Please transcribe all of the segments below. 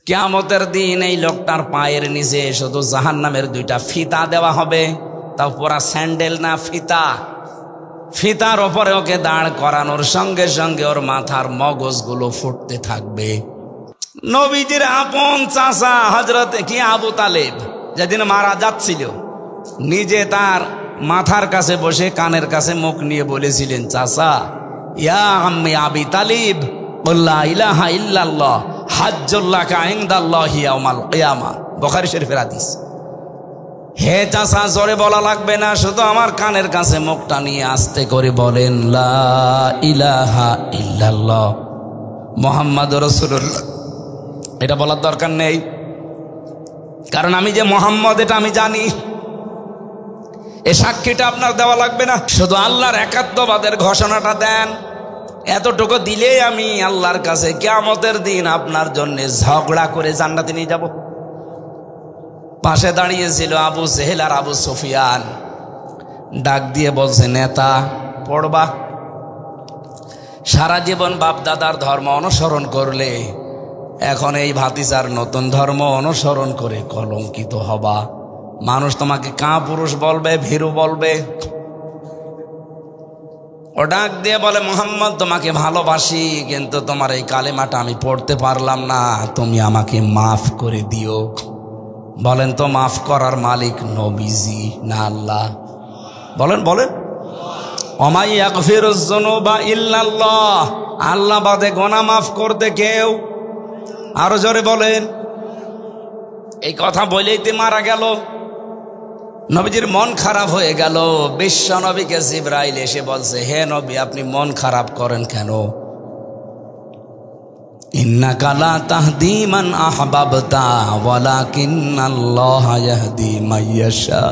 কিয়ামতের দিন এই লোকটার পায়ের নিচে শুধু জাহান্নামের দুইটা ফিতা দেওয়া হবে, তাও পুরা স্যান্ডেল না, ফিতা। ফিতার ওপরে ওকে দাঁড় করানোর সঙ্গে সঙ্গে ওর মাথার মগজগুলো ফুটতে থাকবে। নবীজির আপন চাচা হযরত আবু তালেব যেদিন মারা যাচ্ছিল, নিজে তার মাথার কাছে বসে কানের কাছে মুখ নিয়ে বলেছিলেন, চাচা, ইয়া আম্মি আবি তালিব, লা ইলাহা ইল্লাল্লাহ হাজ্জুল্লাকা ইনদাল্লাহি ইয়াউমাল কিয়ামা। বুখারী শরীফের হাদিস। হে চাচা, জোরে বলা লাগবে না, শুধু আমার কানের কাছে মুখটা নিয়ে আস্তে করে বলেন, লা ইলাহা ইল্লাল্লাহ মুহাম্মাদুর রাসূলুল্লাহ। এটা বলার দরকার নেই, কারণ আমি যে মুহাম্মদ এটা আমি জানি। এই সাক্ষীটা আপনার দেওয়া লাগবে না, শুধু আল্লাহর একাত্মবাদের ঘোষণাটা দেন। এতটুকু দিলেই আমি আল্লাহর কাছে কিয়ামতের দিন আপনার জন্য ঝগড়া করে জান্নাতে নিয়ে যাব। পাশে দাঁড়িয়েছিল আবু জেহেল আর আবু সুফিয়ান। ডাক দিয়ে বলছে, নেতা পড়বা, সারা জীবন বাপ দাদার ধর্ম অনুসরণ করলে এখন এই ভাতিজার নতুন ধর্ম অনুসরণ করে কলঙ্কিত হবা। মানুষ তোমাকে কাপুরুষ বলবে, ভীরু বলবে। ও ডাক দিয়ে বলে, মুহাম্মদ, তোমাকে ভালোবাসি, কিন্তু তোমার এই কালেমাটা আমি পড়তে পারলাম না, তুমি আমাকে মাফ করে দিও। বলেন তো, মাফ করার মালিক নবীজি না আল্লাহ? বলেন বলেন। ওমাই ইয়াগফিরুজ যুনুবা ইল্লাল্লাহ, আল্লাহ বাদে গুনাহ মাফ করতে কেউ? আরো জোরে বলেন। এই কথা বলেই তো মারা গেল। নবীজির মন খারাপ হয়ে গেল। বিশ্ব নবীকে জিবরাইল এসে বলছে, হে নবী, আপনি মন খারাপ করেন কেন? ইন্নাকা লা তাহদি মান আহবাবতা ওয়ালাকিন্নাল্লাহা ইয়াহদি মাইয়াশা।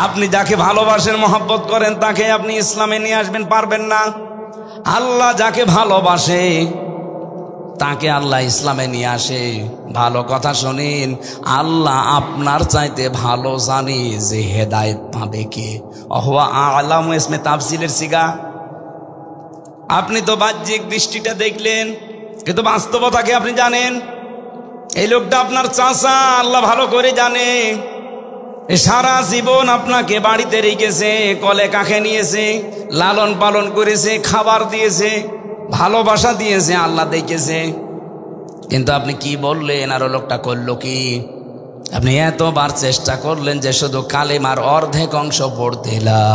আপনি যাকে ভালোবাসেন, মহব্বত করেন, তাকে আপনি ইসলামে নিয়ে আসবেন পারবেন না। আল্লাহ যাকে ভালোবাসে তাকে আল্লাহ ইসলামে নিয়ে আসে। ভালো কথা শুনিন, আল্লাহ আপনার চাইতে ভালো জানি যে হেদায়েত পাবে কে। অহুয়া আলামু ইসমে তাফসিলের সিগা। আপনি তো বাহ্যিক দৃষ্টিটা দেখলেন, কিন্তু বাস্তবতাকে আপনি জানেন। এই লোকটা আপনার চাচা, আল্লাহ ভালো করে জানে। সারা জীবন আপনাকে বাড়িতে রেখেছে, কলে কাকে নিয়েছে, লালন পালন করেছে, খাবার দিয়েছে, ভালোবাসা দিয়েছে, আল্লাহ দেখেছে। কিন্তু আপনি কি বললেন, আর লোকটা করলো কি? আপনি এতবার চেষ্টা করলেন যে শুধু কালেমার অর্ধেক অংশ পড়তে, লা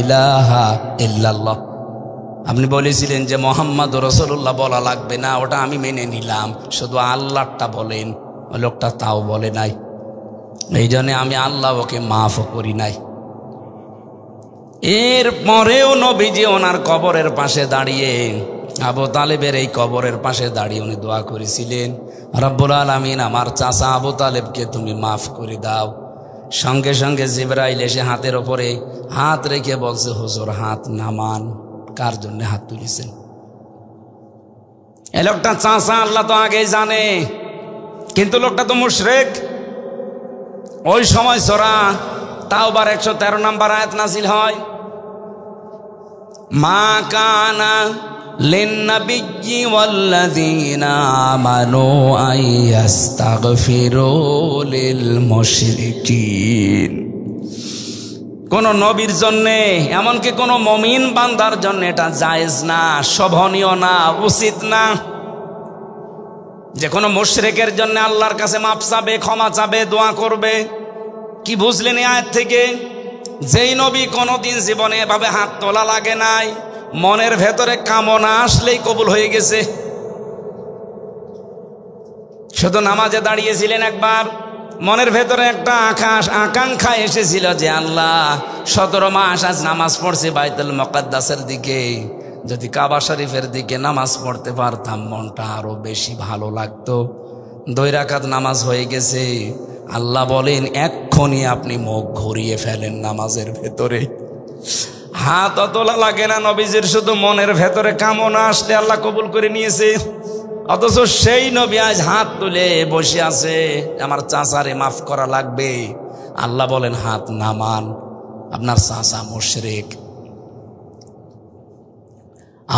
ইলাহা ইল্লাল্লাহ। আপনি বলেছিলেন যে মুহাম্মাদুর রাসূলুল্লাহ বলা লাগবে না, ওটা আমি মেনে নিলাম, শুধু আল্লাহটা বলেন। ওই লোকটা তাও বলে নাই। এই জন্য আমি আল্লাহ ওকে মাফও করি নাই। এর পরেও নবীজি ওনার কবরের পাশে দাঁড়িয়ে, আবু তালেবের এই কবরের পাশে দাঁড়িয়ে উনি দোয়া করেছিলেন, রব্বুল আলামিন, আমার চাচা আবু তালেবকে তুমি মাফ করে দাও। সঙ্গে সঙ্গে জিবরাইল এসে হাতের ওপরে হাত রেখে বলছে, হুজুর হাত নামান। কার জন্য হাত তুলেছেন? এই লোকটা চাচা, আল্লাহ তো আগেই জানে, কিন্তু লোকটা তো মুশরিক। ওই সময় সূরা তাওবার 113 নম্বর আয়াত নাযিল হয়, মা কানা লিন-নাবিয়্যি ওয়াল্লাযীনা আমানু আইয়াস্তাগফিরু লিল-মুশরিকিন। কোন নবীর জন্যে, এমনকি কোন মুমিন বান্দার জন্য এটা জায়েজ না, শোভনীয় না, উচিত না যে কোনো মুশরিকের জন্য আল্লাহর কাছে মাফ চাবে, ক্ষমা চাবে, দোয়া করবে। কি বুঝলেন এই আয়াত থেকে? যেই নবী কোনোদিন জীবনে এভাবে হাত তোলা লাগে নাই, মনের ভেতরে কামনা আসলেই কবুল হয়ে গেছে। শুধু নামাজে দাঁড়িয়েছিলেন একবার, মনের ভেতরে একটা আকাঙ্ক্ষা এসেছিল যে আল্লাহ 17 মাস আজ নামাজ পড়ছি বাইতুল মুকাদ্দাসের দিকে, যদি কাবা শরীফের দিকে নামাজ পড়তে পারতাম মনটা আরো বেশি ভালো লাগতো। 2 রাকাত নামাজ হয়ে গেছে। আল্লাহ বলেন, এক্ষুনি আপনি মুখ ঘুরিয়ে ফেলেন নামাজের ভেতরে। হাত তোলা লাগে না নবীজির, শুধু মনের ভেতরে কামনা আসলে আল্লাহ কবুল করে নিয়েছে। অথচ সেই নবী আজ হাত তুলে বসে আছে, আমার চাচারে মাফ করা লাগবে। আল্লাহ বলেন, হাত নামান, আপনার চাচা মুশরিক।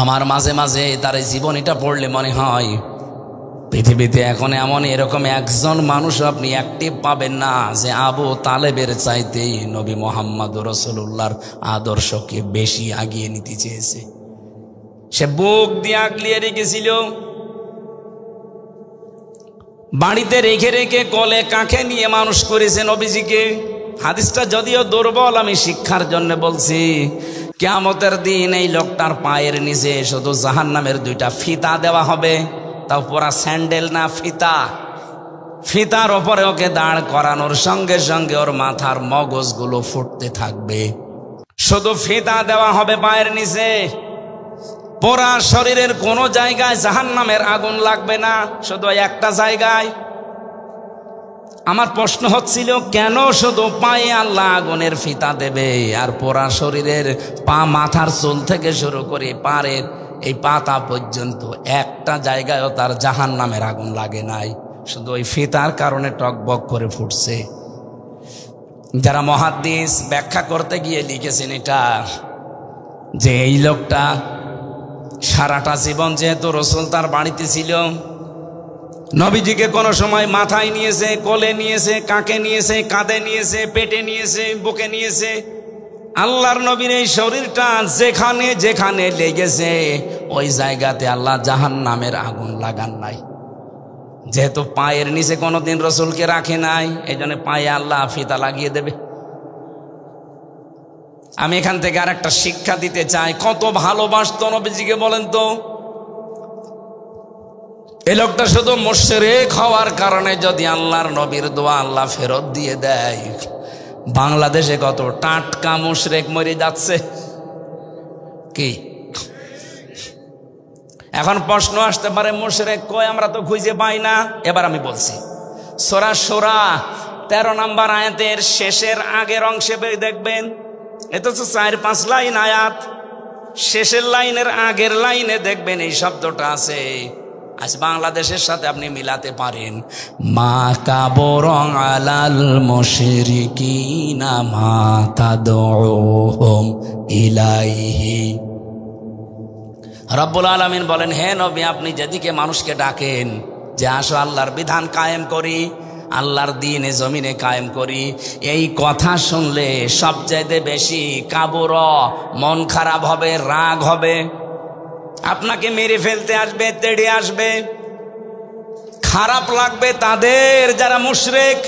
আমার মাঝে মাঝে তার এই জীবনীটা পড়লে মনে হয় পৃথিবীতে এখন এমন এরকম একজন মানুষ আপনি অ্যাক্টিভ পাবেন না যে আবু তালেবের চাইতেই নবী মোহাম্মদ রাসূলুল্লাহর আদর্শকে বেশি আগিয়ে নিতে চেয়েছে। সে বুক দিয়ে আগলিয়ে রেখেছিল, বাড়িতে রেখে রেখে কোলে কাঁখে নিয়ে মানুষ করেছে নবীজিকে। হাদিসটা যদিও দুর্বল, আমি শিক্ষার জন্য বলছি। কিয়ামতের দিন এই লোকটার পায়ের নিচে শুধু জাহান্নামের দুইটা ফিতা দেওয়া হবে, তাও পরা স্যান্ডেল না, ফিতা। ফিতার ওপরে ওকে দাঁড় করানোর সঙ্গে সঙ্গে ওর মাথার মগজগুলো ফুটতে থাকবে। শুধু ফিতা দেওয়া হবে পায়ের নিচে, পোড়া শরীরের কোনো জায়গায় জাহান্নামের আগুন লাগবে না, শুধু একটা জায়গায়। আমার প্রশ্ন হচ্ছিল, কেন শুধু পায়ে আল্লাহ আগুনের ফিতা দেবে, আর পোড়া শরীরের পা, মাথার চুল থেকে শুরু করে পায়ের এই পাতা পর্যন্ত একটা জায়গায়ও তার জাহান্নামের আগুন লাগে নাই, শুধু ওই ফিতার কারণে টকবক করে ফুটছে। যারা মুহাদ্দিস ব্যাখ্যা করতে গিয়ে লিখেছেন এটা, যে এই লোকটা সারাটা জীবন যেহেতু রাসূল তার বাড়িতে ছিল, নবীজিকে কোনো সময় মাথায় নিয়েছে, কোলে নিয়েছে, কাঁখে নিয়েছে, কাঁধে নিয়েছে, পেটে নিয়েছে, বুকে নিয়েছে। আল্লাহর নবীর এই শরীরটা যেখানে যেখানে লেগেছে ওই জায়গাতে আল্লাহ জাহান্নামের আগুন লাগান নাই। যেহেতু পায়ের নিচে কোনোদিন রাসূলকে রাখে নাই, এই জন্য পায়ে আল্লাহ ফিতা লাগিয়ে দেবে। আমি এখান থেকে আর একটা শিক্ষা দিতে চাই, কত ভালোবাসতো নবীজিকে বলেন তো। এই লোকটা শুধু মুশরিক হওয়ার কারণে যদি আল্লাহর নবীর দোয়া আল্লাহ ফেরত দিয়ে দেয়, বাংলাদেশে কত টাটকা মুশরিক মরে যাচ্ছে কি। এখন প্রশ্ন আসতে পারে, মুশরিক কই, আমরা তো খুঁজে পাই না। এবার আমি বলছি, সূরা শূরা 13 নম্বর আয়াতের শেষের আগের অংশে দেখবেন, এটা তো 4-5 লাইন আয়াত, শেষের লাইনের আগের লাইনে দেখবেন এই শব্দটা আছে। আজ বাংলাদেশের সাথে আপনি মিলাতে পারেন, মা কাবরং আলাল মুশরিকিনা মা তাদউহুম ইলাইহি। রব্বুল আলামিন বলেন, হে নবী, আপনি যেদিকে মানুষকে ডাকেন যে আসো আল্লাহর বিধান কায়েম করি, আল্লাহর দ্বীন জমিনে কায়েম করি, এই কথা শুনলে সবচাইতে বেশি কাবুর, মন খারাপ হবে, রাগ হবে, আপনাকে মেরে ফেলতে আসবে, তেড়ে আসবে, খারাপ লাগবে তাদের যারা মুশরিক।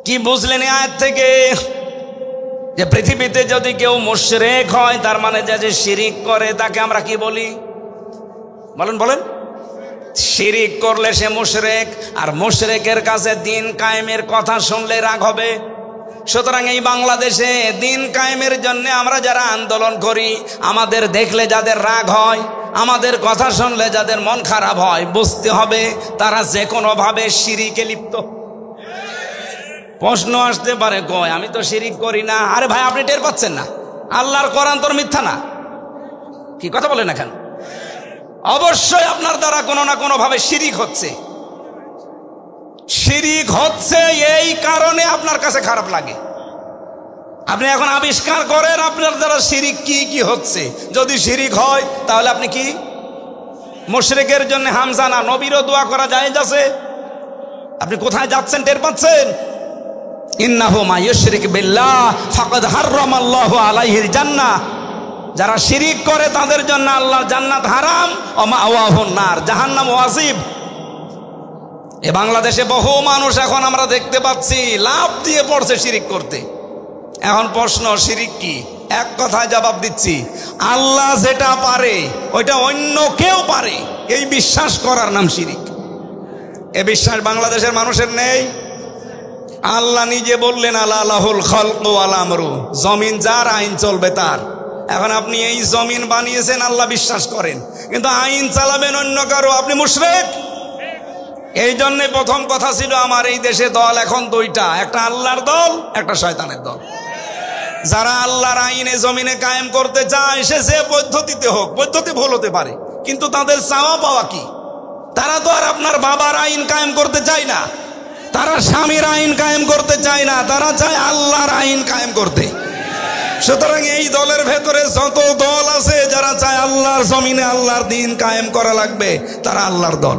কি বুঝলেন এই আয়াত থেকে? যে পৃথিবীতে যদি কেউ মুশরিক হয়, তার মানে যে শিরিক করে তাকে আমরা কি বলি? বলেন বলেন। শিরিক করলে সে মুশরিক, আর মুশরিকের কাছে দ্বীন কায়েমের কথা শুনলে রাগ হবে। সুতরাং এই বাংলাদেশে দ্বীন কায়েমের জন্য আমরা যারা আন্দোলন করি, আমাদের দেখলে যাদের রাগ হয়, আমাদের কথা শুনলে যাদের মন খারাপ হয়, বুঝতে হবে তারা যে কোনোভাবে শিরিকে লিপ্ত। প্রশ্ন আসতে পারে, কয় আমি তো শিরিক করি না। আরে ভাই, আপনি টের পাচ্ছেন না? আল্লাহর কোরআন তোর মিথ্যা না? কি কথা বলেন এখন? অবশ্যই আপনার দ্বারা কোনো না কোনো ভাবে শিরিক হচ্ছে। শিরিক হচ্ছে এই কারণে আপনার কাছে খারাপ লাগে। আপনি এখন আবিষ্কার করেন আপনার দ্বারা শিরিক কি কি হচ্ছে। যদি শিরিক হয় তাহলে আপনি কি মুশরিকের জন্য হামজা না, নবীরও দোয়া করা জায়েজ আছে। আপনি কোথায় যাচ্ছেন টের পাচ্ছেন? ইন্নাহু মা ইউশরিক বিল্লাহ ফাকাদ হারামাল্লাহু আলাইহিল জান্নাহ। যারা শিরিক করে তাদের জন্য আল্লাহর জান্নাত হারাম, ওয়া মাওয়াহুন নার, জাহান্নাম ওয়াজিব। এ বাংলাদেশে বহু মানুষ এখন আমরা দেখতে পাচ্ছি লাভ দিয়ে পড়ছে শিরিক করতে। এখন প্রশ্ন, শিরিক কি? এক কথায় জবাব দিচ্ছি, আল্লাহ যেটা পারে ওইটা অন্য কেউ পারে, এই বিশ্বাস করার নাম শিরিক। এ বিশ্বাস বাংলাদেশের মানুষের নেই। আল্লাহ নিজে বললেন, আলা লাহুল খালকু ওয়াল আমরু, জমিন যার, আইন চলবে তার। এখন আপনি এই জমিন বানিয়েছেন, আল্লাহ বিশ্বাস করেন, কিন্তু আইন চালাবেন অন্য কারো, আপনি মুশরিক। এই জন্য প্রথম কথা ছিল, আমার এই দেশে দল এখন দুইটা, একটা আল্লাহর দল, একটা শয়তানের দল। যারা আল্লাহর আইনে জমিনে কায়েম করতে চায়, সে যে পদ্ধতিতে হোক, পদ্ধতি ভুল হতে পারে, কিন্তু তাদের চাওয়া পাওয়া কি? তারা তো আর আপনার বাবার আইন কায়েম করতে চায় না, তারা স্বামীর আইন কায়েম করতে চায় না, তারা চায় আল্লাহর আইন কায়েম করতে। সুতরাং এই দলের ভেতরে যত দল আছে যারা চায় আল্লাহর জমিনে আল্লাহর দিন কায়েম করা লাগবে, তারা আল্লাহর দল।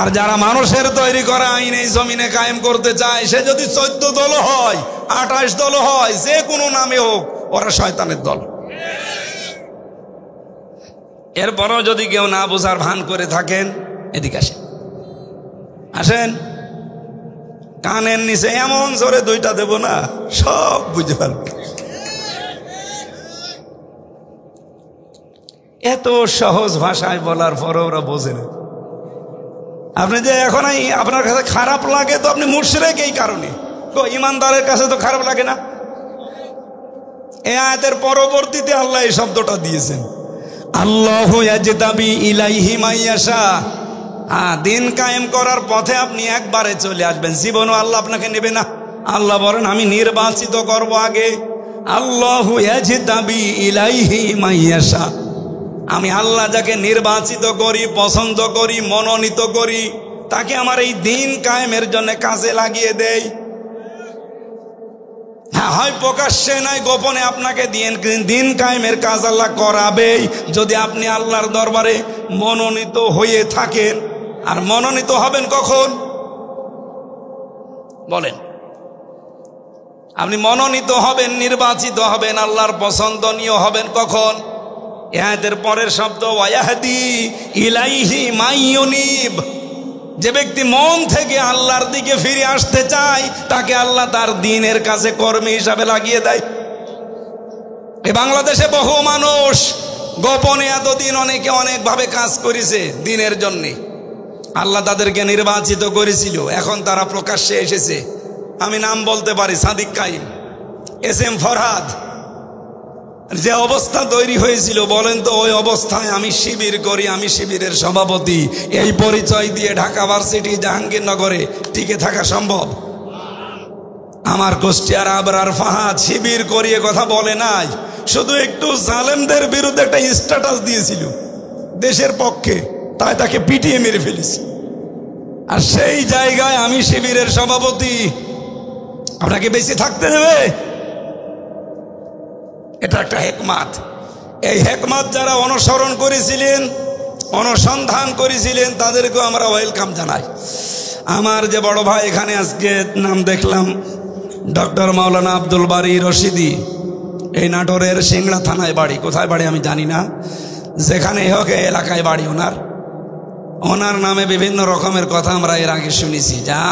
আর যারা মানুষের তৈরি করা আইন এই জমিনে কায়েম করতে চায়, সে যদি 14 দল হয়, 28 দল হয়, যে কোনো নামে হোক, ওরা শয়তানের দল। এরপরও যদি কেউ না বোঝার ভান করে থাকেন, এদিকে আসেন, আসেন, কানের নিচে এমন জোরে 2টা দেব না, সব বুঝে পারবে। এত সহজ ভাষায় বলার পরও ওরা বোঝে না। আপনি যে এখন আপনার কাছে খারাপ লাগে, তো আপনি মুশরিক এই কারণে। ইমানদারের কাছে তো খারাপ লাগে না। এই আয়াতের পরবর্তীতে আল্লাহ এই শব্দটা দিয়েছেন, আল্লাহু ইয়াজতাবি ইলাইহি মাইয়াশা। দিন কায়েম করার পথে আপনি একবারে চলে আসবেন, জীবনও আল্লাহ আপনাকে নেবে না। আল্লাহ বলেন আমি নির্বাচিত করব আগে। আল্লাহু ইয়াজতাবি ইলাইহি মাইয়াশা, আমি আল্লাহ যাকে নির্বাচিত করি, পছন্দ করি, মনোনীত করি, তাকে আমার এই দিন কায়েমের জন্য কাজে লাগিয়ে দেই। হ্যাঁ, হয় প্রকাশ্যে নাই গোপনে আপনাকে দিন কায়েমের কাজ আল্লাহ করাবেই, যদি আপনি আল্লাহর দরবারে মনোনীত হয়ে থাকেন। আর মনোনীত হবেন কখন বলেন? আপনি মনোনীত হবেন, নির্বাচিত হবেন, আল্লাহর পছন্দনীয় হবেন কখন? এর পরের শব্দ ওয়াহদি ইলাইহি মাইয়ুনিব। যে ব্যক্তি মন থেকে আল্লাহর দিকে ফিরে আসতে চায়, তাকে আল্লাহ তার দিনের কাছে কর্মী হিসাবে লাগিয়ে দেয়। এই বাংলাদেশে বহু মানুষ গোপনে এতদিন অনেকে অনেকভাবে কাজ করেছে দিনের জন্যে, আল্লাহ তাদেরকে নির্বাচিত করেছিল, এখন তারা প্রকাশ্যে এসেছে। আমি নাম বলতে পারি, সাদিক কাইম, SM ফরহাদ। যে অবস্থা তৈরি হয়েছিল বলেন তো, ওই অবস্থায় আমি শিবির করি, আমি শিবিরের সভাপতি, এই পরিচয় দিয়ে ঢাকা ভার্সিটি জাহাঙ্গীরনগরে টিকে থাকা সম্ভব? আমার কুষ্টিয়ার আবরার ফাহাদ শিবির করিয়ে কথা বলে নাই, শুধু একটু জালেমদের বিরুদ্ধে একটা স্ট্যাটাস দিয়েছিল দেশের পক্ষে, তাই তাকে পিটিয়ে মেরে ফেলেছি। আর সেই জায়গায় আমি শিবিরের সভাপতি, আপনাকে বেশি থাকতে দেবে? এটা একটা হেকমাত। এই হেকমাত যারা অনুসরণ করেছিলেন, অনুসন্ধান করেছিলেন, তাদেরকেও আমরা ওয়েলকাম জানাই। আমার যে বড় ভাই এখানে আজকে নাম দেখলাম, ডক্টর মাওলানা আব্দুল বারী রশিদি, এই নাটোরের সিংড়া থানায় বাড়ি, কোথায় বাড়ি আমি জানি না, যেখানে হোক এলাকায় বাড়ি ওনার নামে বিভিন্ন রকমের কথা আমরা এর আগে শুনেছি। যা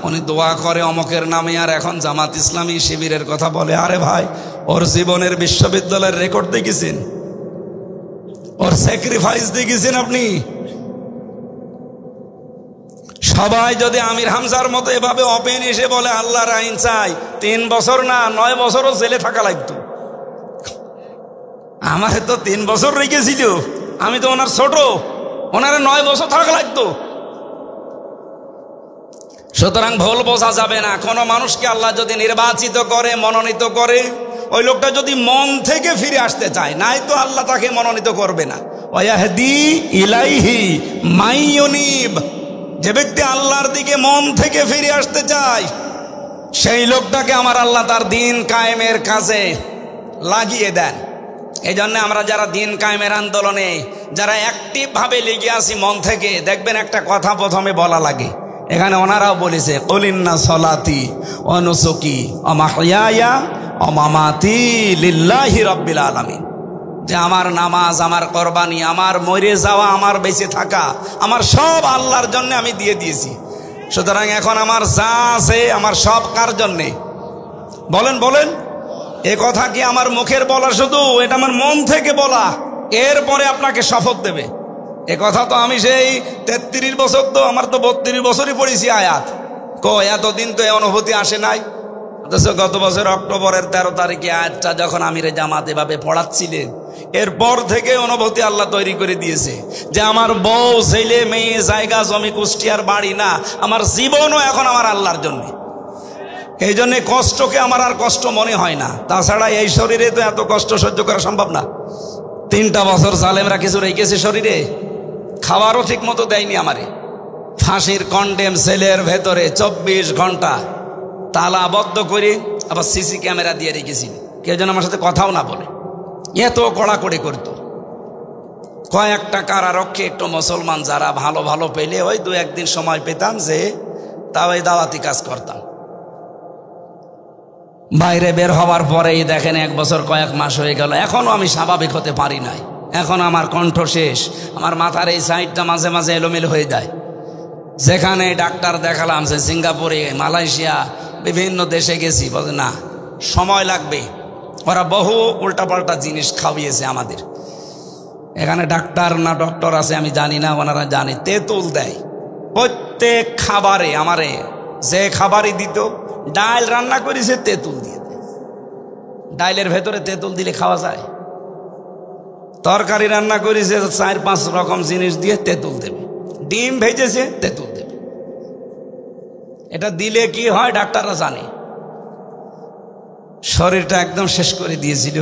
উনি দোয়া করে অমকের নামে, আর এখন জামাত ইসলামী শিবিরের কথা বলে। আরে ভাই, ওর জীবনের বিশ্ববিদ্যালয়ের রেকর্ড দেখেছেন? ওর স্যাক্রিফাইস দেখেছেন আপনি? সবাই যদি আমির হামজার মতো এভাবে ওপেন এসে বলে আল্লাহর আইন চাই, 3 বছর না 9 বছরও জেলে থাকা লাগতো। আমার তো 3 বছর রেখেছিল, আমি তো ওনার ছোট, ওনারা 9 বছর থাকা লাগতো। সুতরাং ভুল বোঝা যাবে না। কোনো মানুষকে আল্লাহ যদি নির্বাচিত করে, মনোনীত করে, ওই লোকটা যদি মন থেকে ফিরে আসতে চায়, নাই তো আল্লাহ তাকে মনোনীত করবে না। ওয়াহদি ইলাইহি মাইয়ুনিব, যে ব্যক্তি আল্লাহর দিকে মন থেকে ফিরে আসতে চায়, সেই লোকটাকে আমার আল্লাহ তার দিন কায়েমের কাজে লাগিয়ে দেন। এই জন্য আমরা যারা দিন কায়েমের আন্দোলনে যারা অ্যাক্টিভ ভাবে লেগে আছি মন থেকে, দেখবেন একটা কথা প্রথমে বলা লাগে। এখানে ওনারাও বলেছে, কুলিন্না সলাতি ওয়া নুসুকি ওয়া মাহইয়ায়া ওয়া মামাতি লিল্লাহি রাব্বিল আলামিন, যে আমার নামাজ, আমার কোরবানি, আমার মরে যাওয়া, আমার বেঁচে থাকা, আমার সব আল্লাহর জন্য আমি দিয়ে দিয়েছি। সুতরাং এখন আমার যা আছে আমার সব কার জন্যে? বলেন বলেন, এ কথা কি আমার মুখের বলা শুধু? এটা আমার মন থেকে বলা। এরপরে আপনাকে শপথ দেবে। এ কথা তো আমি সেই 33 বছর, তো আমার তো 32 বছরই পড়েছি আয়াত। এতদিন তো এই অনুভূতি আসে নাই। অথচ গত বছর অক্টোবরের 13 তারিখে আয়াতটা যখন আমিরে জামাত এভাবে পড়াচ্ছিলেন, এরপর থেকে অনুভূতি আল্লাহ তৈরি করে দিয়েছে যে আমার বউ, ছেলে, মেয়ে, জায়গা জমি, কুষ্টিয়ার বাড়ি না, আমার জীবনও এখন আমার আল্লাহর জন্য। এই জন্যে কষ্টকে আমার আর কষ্ট মনে হয় না। তাছাড়া এই শরীরে তো এত কষ্ট সহ্য করা সম্ভব না। 3টা বছর জালেমরা কিছু রেখেছে শরীরে, খাবারও ঠিক মতো দেয়নি আমারে। ফাঁসির কন্ডেম সেলের ভেতরে 24 ঘন্টা তালাবদ্ধ করে আবার সিসি ক্যামেরা দিয়ে রেখেছি। কেউ যেন আমার সাথে কথাও না বলে, এত কড়াকড়ি করতো। কয়েকটা কারারক্ষী একটু মুসলমান যারা ভালো ভালো পেলে ওই 2-1 দিন সময় পেতাম, যে তাও এই দাওয়াতি কাজ করতাম। বাইরে বের হওয়ার পরেই দেখেন 1 বছর কয়েক মাস হয়ে গেল, এখনো আমি স্বাভাবিক হতে পারি নাই। এখন আমার কণ্ঠ শেষ, আমার মাথার এই সাইডটা মাঝে মাঝে এলোমেলো হয়ে যায়। যেখানে ডাক্তার দেখালাম, যে সিঙ্গাপুরে, মালয়েশিয়া, বিভিন্ন দেশে গেছি, বলে না সময় লাগবে, ওরা বহু উল্টাপাল্টা জিনিস খাওয়িয়েছে আমাদের। এখানে ডাক্তার না ডক্টর আছে আমি জানি না, ওনারা জানে, তেঁতুল দেয় প্রত্যেক খাবারে। আমারে যে খাবারই দিত, ডাল রান্না করেছে তেঁতুল দিয়ে দেয়। ডালের ভেতরে তেঁতুল দিলে খাওয়া যায়? তরকারি রান্না করেছে 4-5 রকম জিনিস দিয়ে তেঁতুল দেবে। ডিম ভেজেছে তেঁতুল দেবে। এটা দিলে কি হয় ডাক্তাররা জানে। শরীরটা একদম শেষ করে দিয়েছিল।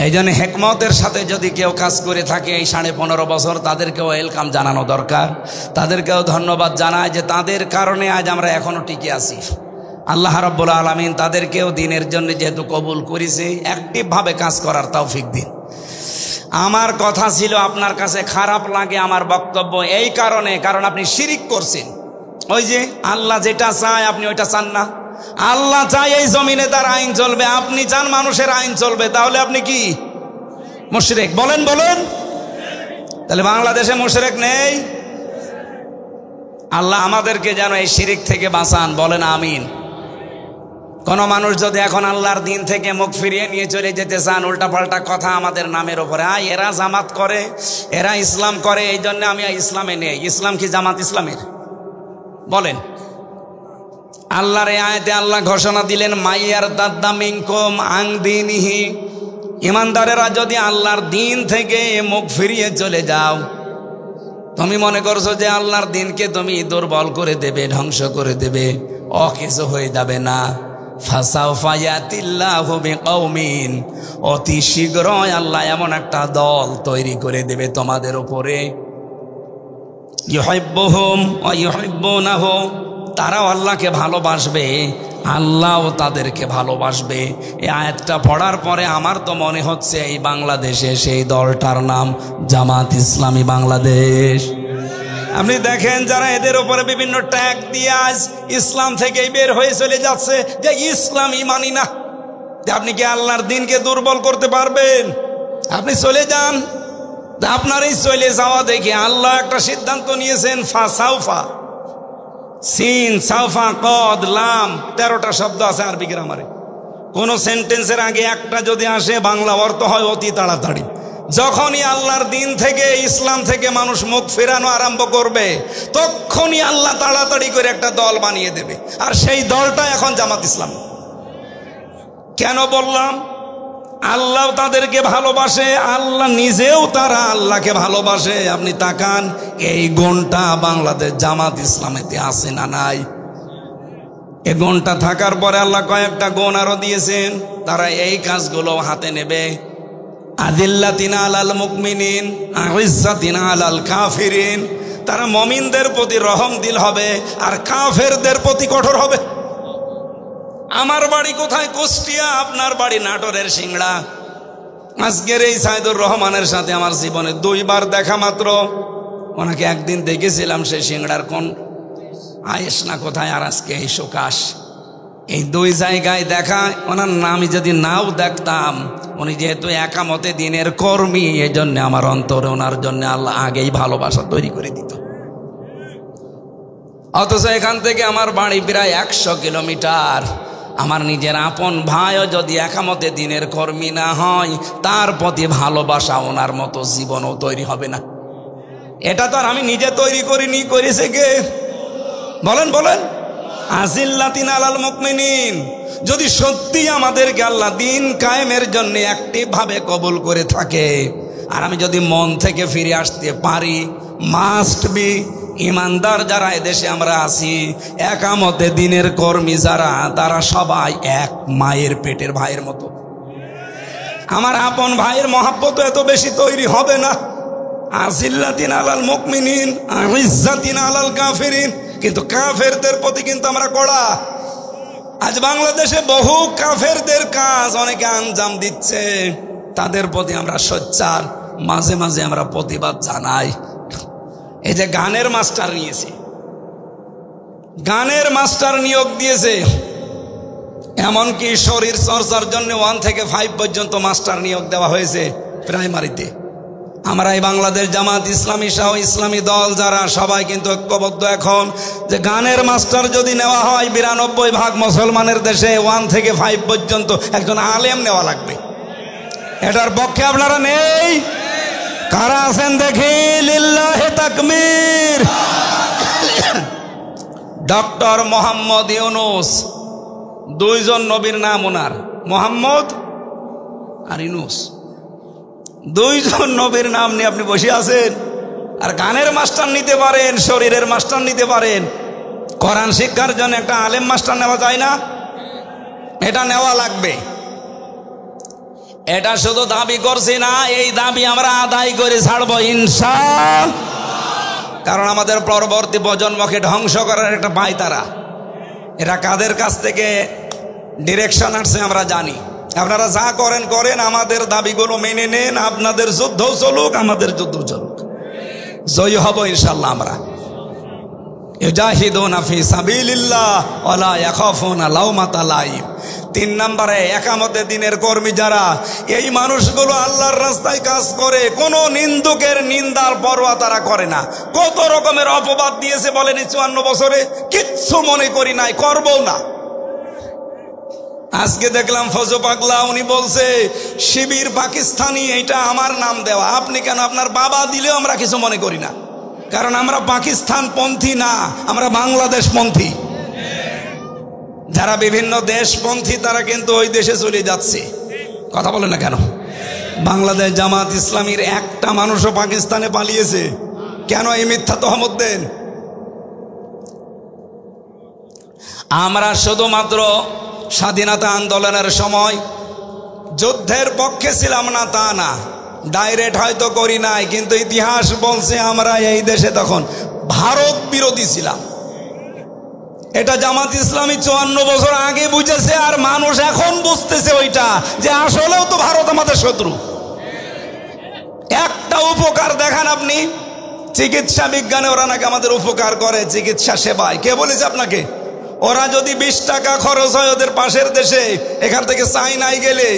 এই জন্য হেকমতের সাথে যদি কেউ কাজ করে থাকে এই 15.5 বছর, তাদেরকেও ওয়েলকাম জানানো দরকার। তাদেরকেও ধন্যবাদ জানায় যে তাদের কারণে আজ আমরা এখনো টিকে আছি। আল্লাহ রাব্বুল আলামিন তাদেরকেও দিনের জন্য যেহেতু কবুল করেছে, অ্যাক্টিভভাবে কাজ করার তৌফিক দিন। আমার কথা ছিল আপনার কাছে খারাপ লাগে আমার বক্তব্য এই কারণে, কারণ আপনি শিরিক করছেন। ওই যে আল্লাহ যেটা চায় আপনি ওইটা চান না। আল্লাহ চায় এই জমিনে তার আইন চলবে, আপনি চান মানুষের আইন চলবে, তাহলে আপনি কি মুশরিক? বলেন বলেন। তাহলে বাংলাদেশে মুশরিক নেই? আল্লাহ আমাদেরকে যেন এই শিরিক থেকে বাঁচান, বলেন আমিন। কোন মানুষ যদি এখন আল্লাহর দিন থেকে মুখ ফিরিয়ে নিয়ে চলে যেতে চান, উল্টাপাল্টা কথা আমাদের নামের ওপরে, এরা জামাত করে, এরা ইসলাম করে, এই জন্য আমি ইসলামে নেই। ইসলাম কি জামাত ইসলামের? বলেন। আল্লাহর এই আয়াতে আল্লাহ ঘোষণা দিলেন, মাইয়ার দাদ্দা মিনকুম আন দীনিহি, ইমানদারেরা যদি আল্লাহর দিন থেকে মুখ ফিরিয়ে চলে যাও, তুমি মনে করছো যে আল্লাহর দিনকে তুমি দুর্বল করে দেবে, ধ্বংস করে দেবে, কিছু হয়ে যাবে না। ফাসাউফা ইয়াতিল্লাহু বিকওমিন, অতি শীঘ্রই আল্লাহ এমন একটা দল তৈরি করে দেবে তোমাদের উপরে, ইউহিব্বুহুম ওয়া ইউহিব্বুনাহু, তারাও আল্লাহকে ভালোবাসবে, আল্লাহও তাদেরকে ভালোবাসবে। এই আয়াতটা পড়ার পরে আমার তো মনে হচ্ছে এই বাংলাদেশে সেই দলটার নাম জামাত ইসলামী বাংলাদেশ। আপনি দেখেন যারা এদের উপরে বিভিন্ন ট্যাগ দিয়ে আজ ইসলাম থেকেই বের হয়ে চলে যাচ্ছে, যে ইসলামই মানি না। আপনি কি আল্লাহর দিনকে দুর্বল করতে পারবেন? আপনি চলে যান। আপনার এই চলে যাওয়া দেখে আল্লাহ একটা সিদ্ধান্ত নিয়েছেন, ফাসাউফা, সিন সাউফা কদ লাম, 13টা শব্দ আছে আরবি গ্রামারে। কোন সেন্টেন্সের আগে একটা যদি আসে, বাংলা অর্থ হয় অতি তাড়াতাড়ি। যখনই আল্লাহর দিন থেকে, ইসলাম থেকে মানুষ মুখ ফেরানো আরম্ভ করবে, তখনই আল্লাহ তাড়াতাড়ি করে একটা দল বানিয়ে দেবে, আর সেই দলটা এখন জামাত ইসলাম। কেন বললাম? আল্লাহ তাদেরকে ভালোবাসে, আল্লাহ নিজেও তারা আল্লাহকে ভালোবাসে। আপনি তাকান, এই গুণটা বাংলাদেশ জামাত ইসলামেতে আছে না নাই? এই গুণটা থাকার পরে আল্লাহ কয়েকটা গুণ আরো দিয়েছেন, তারা এই কাজগুলো হাতে নেবে। আদিল্লাতিনা আলাল মুমিনিন আইজ্জাতিনা আলাল কাফিরিন, তারা মুমিনদের প্রতি রহম দিল হবে আর কাফেরদের প্রতি কঠোর হবে। আমার বাড়ি কোথায়? কুষ্টিয়া, আপনার বাড়ি নাটোরের সিংড়া। আজকের এই সাইদুর রহমানের সাথে আমার জীবনে 2 বার দেখা মাত্র। ওনাকে একদিন দেখেছিলাম সেই সিংড়ার কোন আয়েস না কোথায়, আর আজকে এই সুকাশ। এই 2 জায়গায় দেখা। ওনার নামই যদি নাও দেখতাম, উনি যেহেতু একামতে দিনের কর্মী, এই জন্য আমার অন্তরে ওনার জন্য আল্লাহ আগেই ভালোবাসা তৈরি করে দিত। অথচ এখান থেকে আমার বাড়ি প্রায় 100 কিলোমিটার। আমার নিজের আপন ভাইও যদি একামতে দিনের কর্মী না হয়, তার প্রতি ভালোবাসা ওনার মতো জীবনও তৈরি হবে না। এটা তো আর আমি নিজে তৈরি করিনি, করেছে কে? বলেন বলেন। আজিল্লাতিনা আলাল মুমিনিন, যদি সত্যি আমাদেরকে আল্লাহ দিন কায়েমের জন্য অ্যাক্টিভ ভাবে কবুল করে থাকে, আর আমি যদি মন থেকে ফিরে আসতে পারি, মাস্ট বি ইমানদার যারা এদেশে আমরা আছি, একামতে দিনের কর্মী যারা, তারা সবাই এক মায়ের পেটের ভাইয়ের মতো। আমার আপন ভাইয়ের মহাব্বত এত বেশি তৈরি হবে না। আজিল্লাতিনা আলাল মুমিনিন আইজ্জাতিনা আলাল কাফিরিন, কিন্তু কাফেরদের প্রতি কিন্তু আমরা কড়া। আজ বাংলাদেশে বহু কাফেরদের কাজ অনেকে আঞ্জাম দিচ্ছে, তাদের প্রতি আমরা সোচ্চার, মাঝে মাঝে আমরা প্রতিবাদ জানাই। এই যে গানের মাস্টার নিয়েছে, গানের মাস্টার নিয়োগ দিয়েছে, এমনকি শরীর চর্চার জন্য 1 থেকে 5 পর্যন্ত মাস্টার নিয়োগ দেওয়া হয়েছে প্রাইমারিতে। আমরা এই বাংলাদেশ জামাত ইসলামী সহ ইসলামী দল যারা সবাই কিন্তু ঐক্যবদ্ধ এখন যে গানের মাস্টার যদি নেওয়া হয় 92% মুসলমানের দেশে 1 থেকে 5 পর্যন্ত একজন আলেম নেওয়া লাগবে। এটার পক্ষে আপনারা নেই? কারা আছেন দেখি? লিল্লাহে তাকবীর। ডক্টর মোহাম্মদ ইউনূস, 2 জন নবীর নাম ওনার, মোহাম্মদ আর ইউনূস, 2 জন নবীর নাম নিয়ে আপনি বসে আছেন আর গানের মাস্টার নিতে পারেন, শরীরের মাস্টার নিতে পারেন। কোরআন শিক্ষার জন্য একটা আলেম মাস্টার নেওয়া যায় না? এটা নেওয়া লাগবে। এটা শুধু দাবি করছি না, এই দাবি আমরা আদায় করে ছাড়বো ইনশাআল্লাহ। কারণ আমাদের পরবর্তী প্রজন্মকে ধ্বংস করার একটা পায়তারা। এরা কাদের কাছ থেকে ডিরেকশন আসছে আমরা জানি। আপনারা যা করেন করেন, আমাদের দাবিগুলো মেনে নেন, আপনাদের যুদ্ধ চলুক, আমাদের যুদ্ধ চলুক, জয়ী হব ইনশাআল্লাহ আমরা। ইউজাহিদুনা ফি সাবিলিল্লাহ ওয়ালা ইয়াখাফুনা লাওমাতা লাইম। 3 নম্বরে একামতে দিনের কর্মী যারা, এই মানুষগুলো আল্লাহর রাস্তায় কাজ করে, কোন নিন্দুকের নিন্দার পরোয়া তারা করে না। কত রকমের অপবাদ দিয়েছে বলেন 54 বছরে, কিচ্ছু মনে করি নাই, করবো না। আজকে দেখলাম ফজো পাগলা, উনি বলছে শিবির পাকিস্তানি, এটা আমার নাম দেওয়া। আপনি কেন? আপনার বাবা দিলেও আমরা কিছু মনে করি না, কারণ আমরা পাকিস্তান পন্থী না, আমরা বাংলাদেশ পন্থী। যারা বিভিন্ন দেশপন্থী তারা কিন্তু ওই দেশে চলে যাচ্ছে, কথা বলে না কেন? বাংলাদেশ জামাত ইসলামীর একটা মানুষও পাকিস্তানে পালিয়েছে কেন? এই মিথ্যা তহমত দেন। আমরা শুধুমাত্র স্বাধীনতা আন্দোলনের সময় যুদ্ধের পক্ষে ছিলাম না তা না, ডাইরেক্ট হয়তো করি নাই, কিন্তু ইতিহাস বলছে আমরা এই দেশে তখন ভারত বিরোধী ছিলাম। এটা জামাত ইসলামী 54 বছর আগে বুঝেছে, আর মানুষ এখন বুঝতেছে ওইটা, যে আসলেও তো ভারত আমাদের শত্রু। একটা উপকার দেখান আপনি, চিকিৎসা বিজ্ঞানে ওরা নাকি আমাদের উপকার করে, চিকিৎসা সেবায়। কে বলেছে আপনাকে? ওরা যদি 20 টাকা খরচ হয় ওদের পাশের দেশে, এখান থেকে চাইনায় গেলে,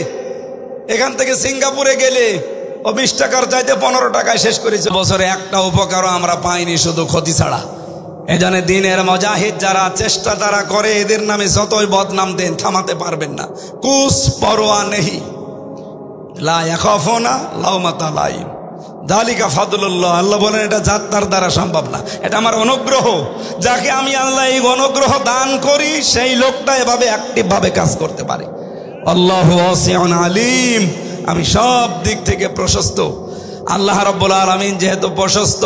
এখান থেকে সিঙ্গাপুরে গেলে, ও 20 টাকার চাইতে 15 টাকায় শেষ করেছে। বছরে একটা উপকারও আমরা পাইনি, শুধু ক্ষতি ছাড়া। এজন্য দিনের মুজাহিদ যারা চেষ্টা তারা করে, এদের নামে যতই বদনাম দেন থামাতে পারবেন না। কুছ পরোয়া নেই, লা ইয়াখাফুনা লাওমাতা লাইম, যালিকা ফাদলুল্লাহ। আল্লাহ বলেন এটা যাত্রার দ্বারা সম্ভব না, এটা আমার অনুগ্রহ। যাকে আমি আল্লাহ এই অনুগ্রহ দান করি, সেই লোকটা এভাবে অ্যাক্টিভ ভাবে কাজ করতে পারে। আল্লাহু ওয়াসিউন আলিম, আমি সব দিক থেকে প্রশস্ত। আল্লাহ রাব্বুল আলামিন যেহেতু প্রশস্ত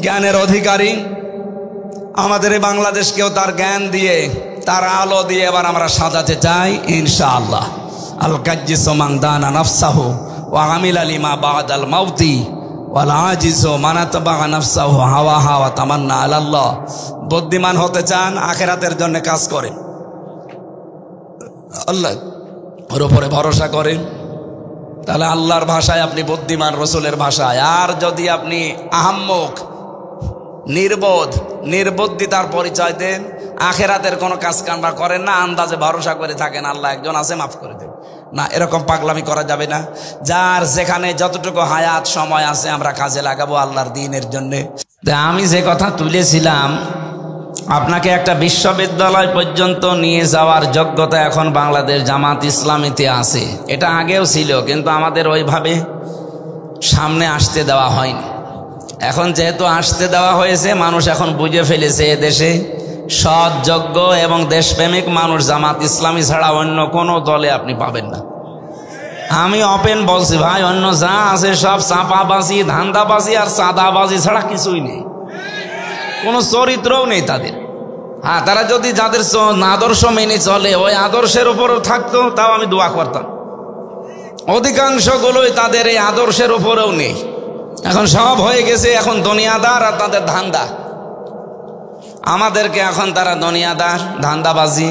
জ্ঞানের অধিকারী, আমাদের এই বাংলাদেশকেও তার জ্ঞান দিয়ে, তার আলো দিয়ে এবার আমরা সাজাতে চাই ইনশাআল্লাহ। আল কাজ্জিসু মান দানা নাফসাহু ওয়া আমিলা লিমা বাদাল মাউতি ওয়াল আজিজু মান আতবা নাফসাহু হাওয়াহা ওয়া তামান্না আলাল্লাহ। বুদ্ধিমান হতে চান, আখিরাতের জন্য কাজ করেন, আল্লাহর উপরে ভরসা করেন, তাহলে আল্লাহর ভাষায় আপনি বুদ্ধিমান, রসুলের ভাষায়। আর যদি আপনি আহাম্মক, নির্বোধ, নির্বুদ্ধিতার পরিচয় দেন, আখেরাতের কোনো কাজ কামরা করেন না, আন্দাজে ভরসা করে থাকেন আল্লাহ একজন আছে মাফ করে দেন, না, এরকম পাগলামি করা যাবে না। যার যেখানে যতটুকু হায়াত সময় আছে আমরা কাজে লাগাবো আল্লাহর দ্বীনের জন্যে। আমি যে কথা তুলেছিলাম, আপনাকে একটা বিশ্ববিদ্যালয় পর্যন্ত নিয়ে যাওয়ার যোগ্যতা এখন বাংলাদেশ জামাত ইসলামীতে আছে। এটা আগেও ছিল, কিন্তু আমাদের ওইভাবে সামনে আসতে দেওয়া হয়নি। এখন যেহেতু আসতে দেওয়া হয়েছে, মানুষ এখন বুঝে ফেলেছে এদেশে সৎ, যোগ্য এবং দেশপ্রেমিক মানুষ জামাত ইসলামী ছাড়া অন্য কোনো দলে আপনি পাবেন না। আমি ওপেন বলছি ভাই, অন্য যা আছে সব চাপাবাজি, ধান্দাবাজি আর চাঁদাবাজি ছাড়া কিছুই নেই, কোনো চরিত্রও নেই তাদের। হ্যাঁ, তারা যদি যাদের আদর্শ মেনে চলে, ওই আদর্শের উপরও থাকতো, তাও আমি দোয়া করতাম। অধিকাংশগুলোই তাদের এই আদর্শের উপরেও নেই, এখন সব হয়ে গেছে এখন দুনিয়াদার আর তাদের ধান্দা। আমাদেরকে এখন তারা দুনিয়াদার, ধান্দাবাজি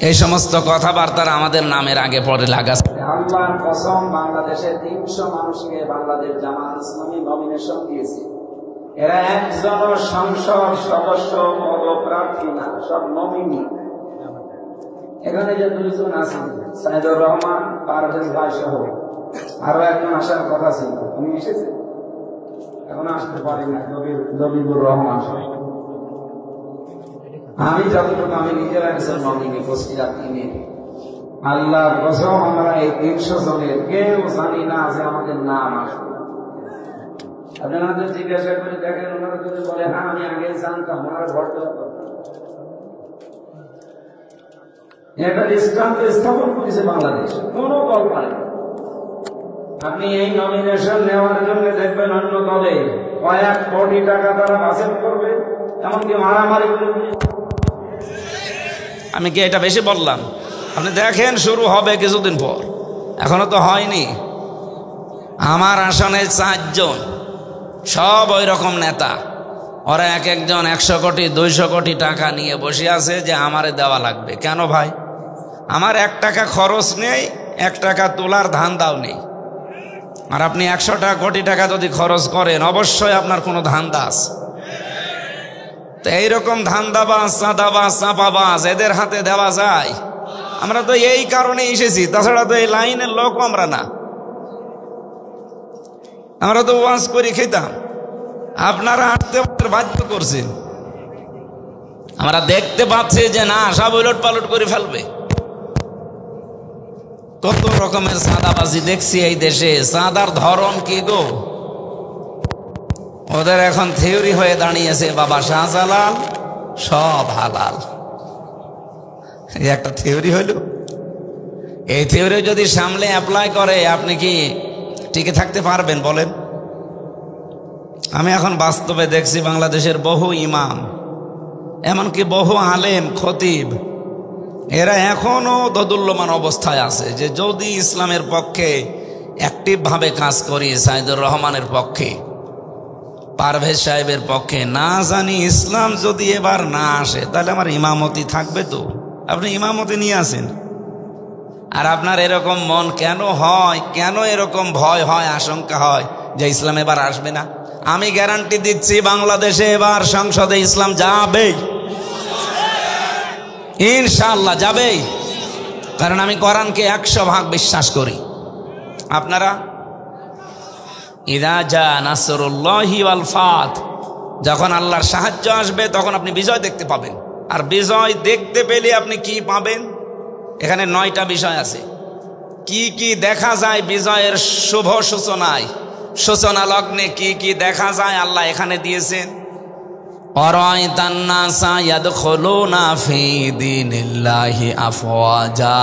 এই সমস্ত কথাবার্তার আমাদের নামের আগে পরে লাগাচ্ছে। আল্লাহর কসম, বাংলাদেশের 300 মানুষকে বাংলাদেশ জামাত ইসলামী নমিনেশন দিয়েছে। এরা একজন সংসদ সদস্য পদপ্রার্থী না, সব নমিনি। এখানে যে 2 জন আছেন, সাইদুর রহমান, পারভেজ ভাই সহ আরো একজন আসার কথা ছিল, উনি এসেছে, এখন আসতে পারেন না, দবিবুর রহমান। আমি যতটুকু আমি নিজের একজন নমিনি বসিরা কিনে, আল্লাহর কসম আমরা এই 300 জনের কেউ জানি না যে আমাদের নাম আসবে। আপনাদের জিজ্ঞাসা করে দেখেন, ওনারা যদি বলে হ্যাঁ আমি আগে জানতাম, ওনারা ভোট দেওয়ার কথা। একটা দৃষ্টান্ত স্থাপন করেছে বাংলাদেশ, কোন দল পারে। আপনি এই নমিনেশন নেওয়ার জন্য দেখবেন অন্য দলে কয়েক কোটি টাকা তারা বাজেট করবে, এমনকি মারামারি করবে। আমি কি এটা বেশি বললাম? আপনি দেখেন শুরু হবে কিছুদিন পর, এখনো তো হয়নি। আমার আসনে 4 জন, সব ওই রকম নেতা। ওরা এক একজন 100 কোটি 200 কোটি টাকা নিয়ে বসে আছে যে আমারে দেওয়া লাগবে। কেন ভাই? আমার 1 টাকা খরচ নেই, 1 টাকা তোলার ধান্দাও নেই। আর আপনি 100 কোটি টাকা যদি খরচ করেন, অবশ্যই আপনার কোনো ধান্দা আছে। তো এইরকম ধান্দাবাজ, চাঁদাবাজ, চাপাবাজ এদের হাতে দেওয়া যায়? আমরা তো এই কারণে এসেছি, তাছাড়া তো এই লাইনের লোক আমরা না। আমরা তো ওয়াজ করে খেতাম, আপনারা আসতে বাধ্য করছেন। আমরা দেখতে পাচ্ছি যে না, সব উলট পালট করে ফেলবে। কত রকমের চাঁদাবাজি দেখছি এই দেশে। চাঁদার ধরন কি গো! ওদের এখন থিওরি হয়ে দাঁড়িয়েছে, বাবা শাহজালাল সব হালাল। এই একটা থিওরি হইল। এই থিওরি যদি সামলে অ্যাপ্লাই করে, আপনি কি টিকে থাকতে পারবেন বলেন? আমি এখন বাস্তবে দেখছি বাংলাদেশের বহু ইমাম, এমনকি বহু আলেম, খতিব, এরা এখনো দোদুল্যমান অবস্থায় আছে যে যদি ইসলামের পক্ষে অ্যাক্টিভ ভাবে কাজ করি, সাইদুর রহমানের পক্ষে, পারভেজ সাহেবের পক্ষে, না জানি ইসলাম যদি এবার না আসে তাহলে আমার ইমামতি থাকবে তো? আপনি ইমামতি নিয়ে আসেন। আর আপনার এরকম মন কেন হয়, কেন এরকম ভয় হয়, আশঙ্কা হয় যে ইসলাম এবার আসবে না? আমি গ্যারান্টি দিচ্ছি বাংলাদেশে এবার সংসদে ইসলাম যাবে, ইনশাআল্লাহ যাবেই। কারণ আমি কোরআনকে 100% বিশ্বাস করি। আপনারা ইযা জা নাসরুল্লাহি ওয়াল ফাত, যখন আল্লাহর সাহায্য আসবে তখন আপনি বিজয় দেখতে পাবেন। আর বিজয় দেখতে পেলে আপনি কি পাবেন? এখানে 9টা বিষয় আছে। কি কি দেখা যায় বিজয়ের শুভ সূচনায়, সূচনা লগ্নে কি কি দেখা যায় আল্লাহ এখানে দিয়েছেন। আরাইতান নাসা ইয়াদখুলুনা ফি দীনিল্লাহি আফওয়াজা,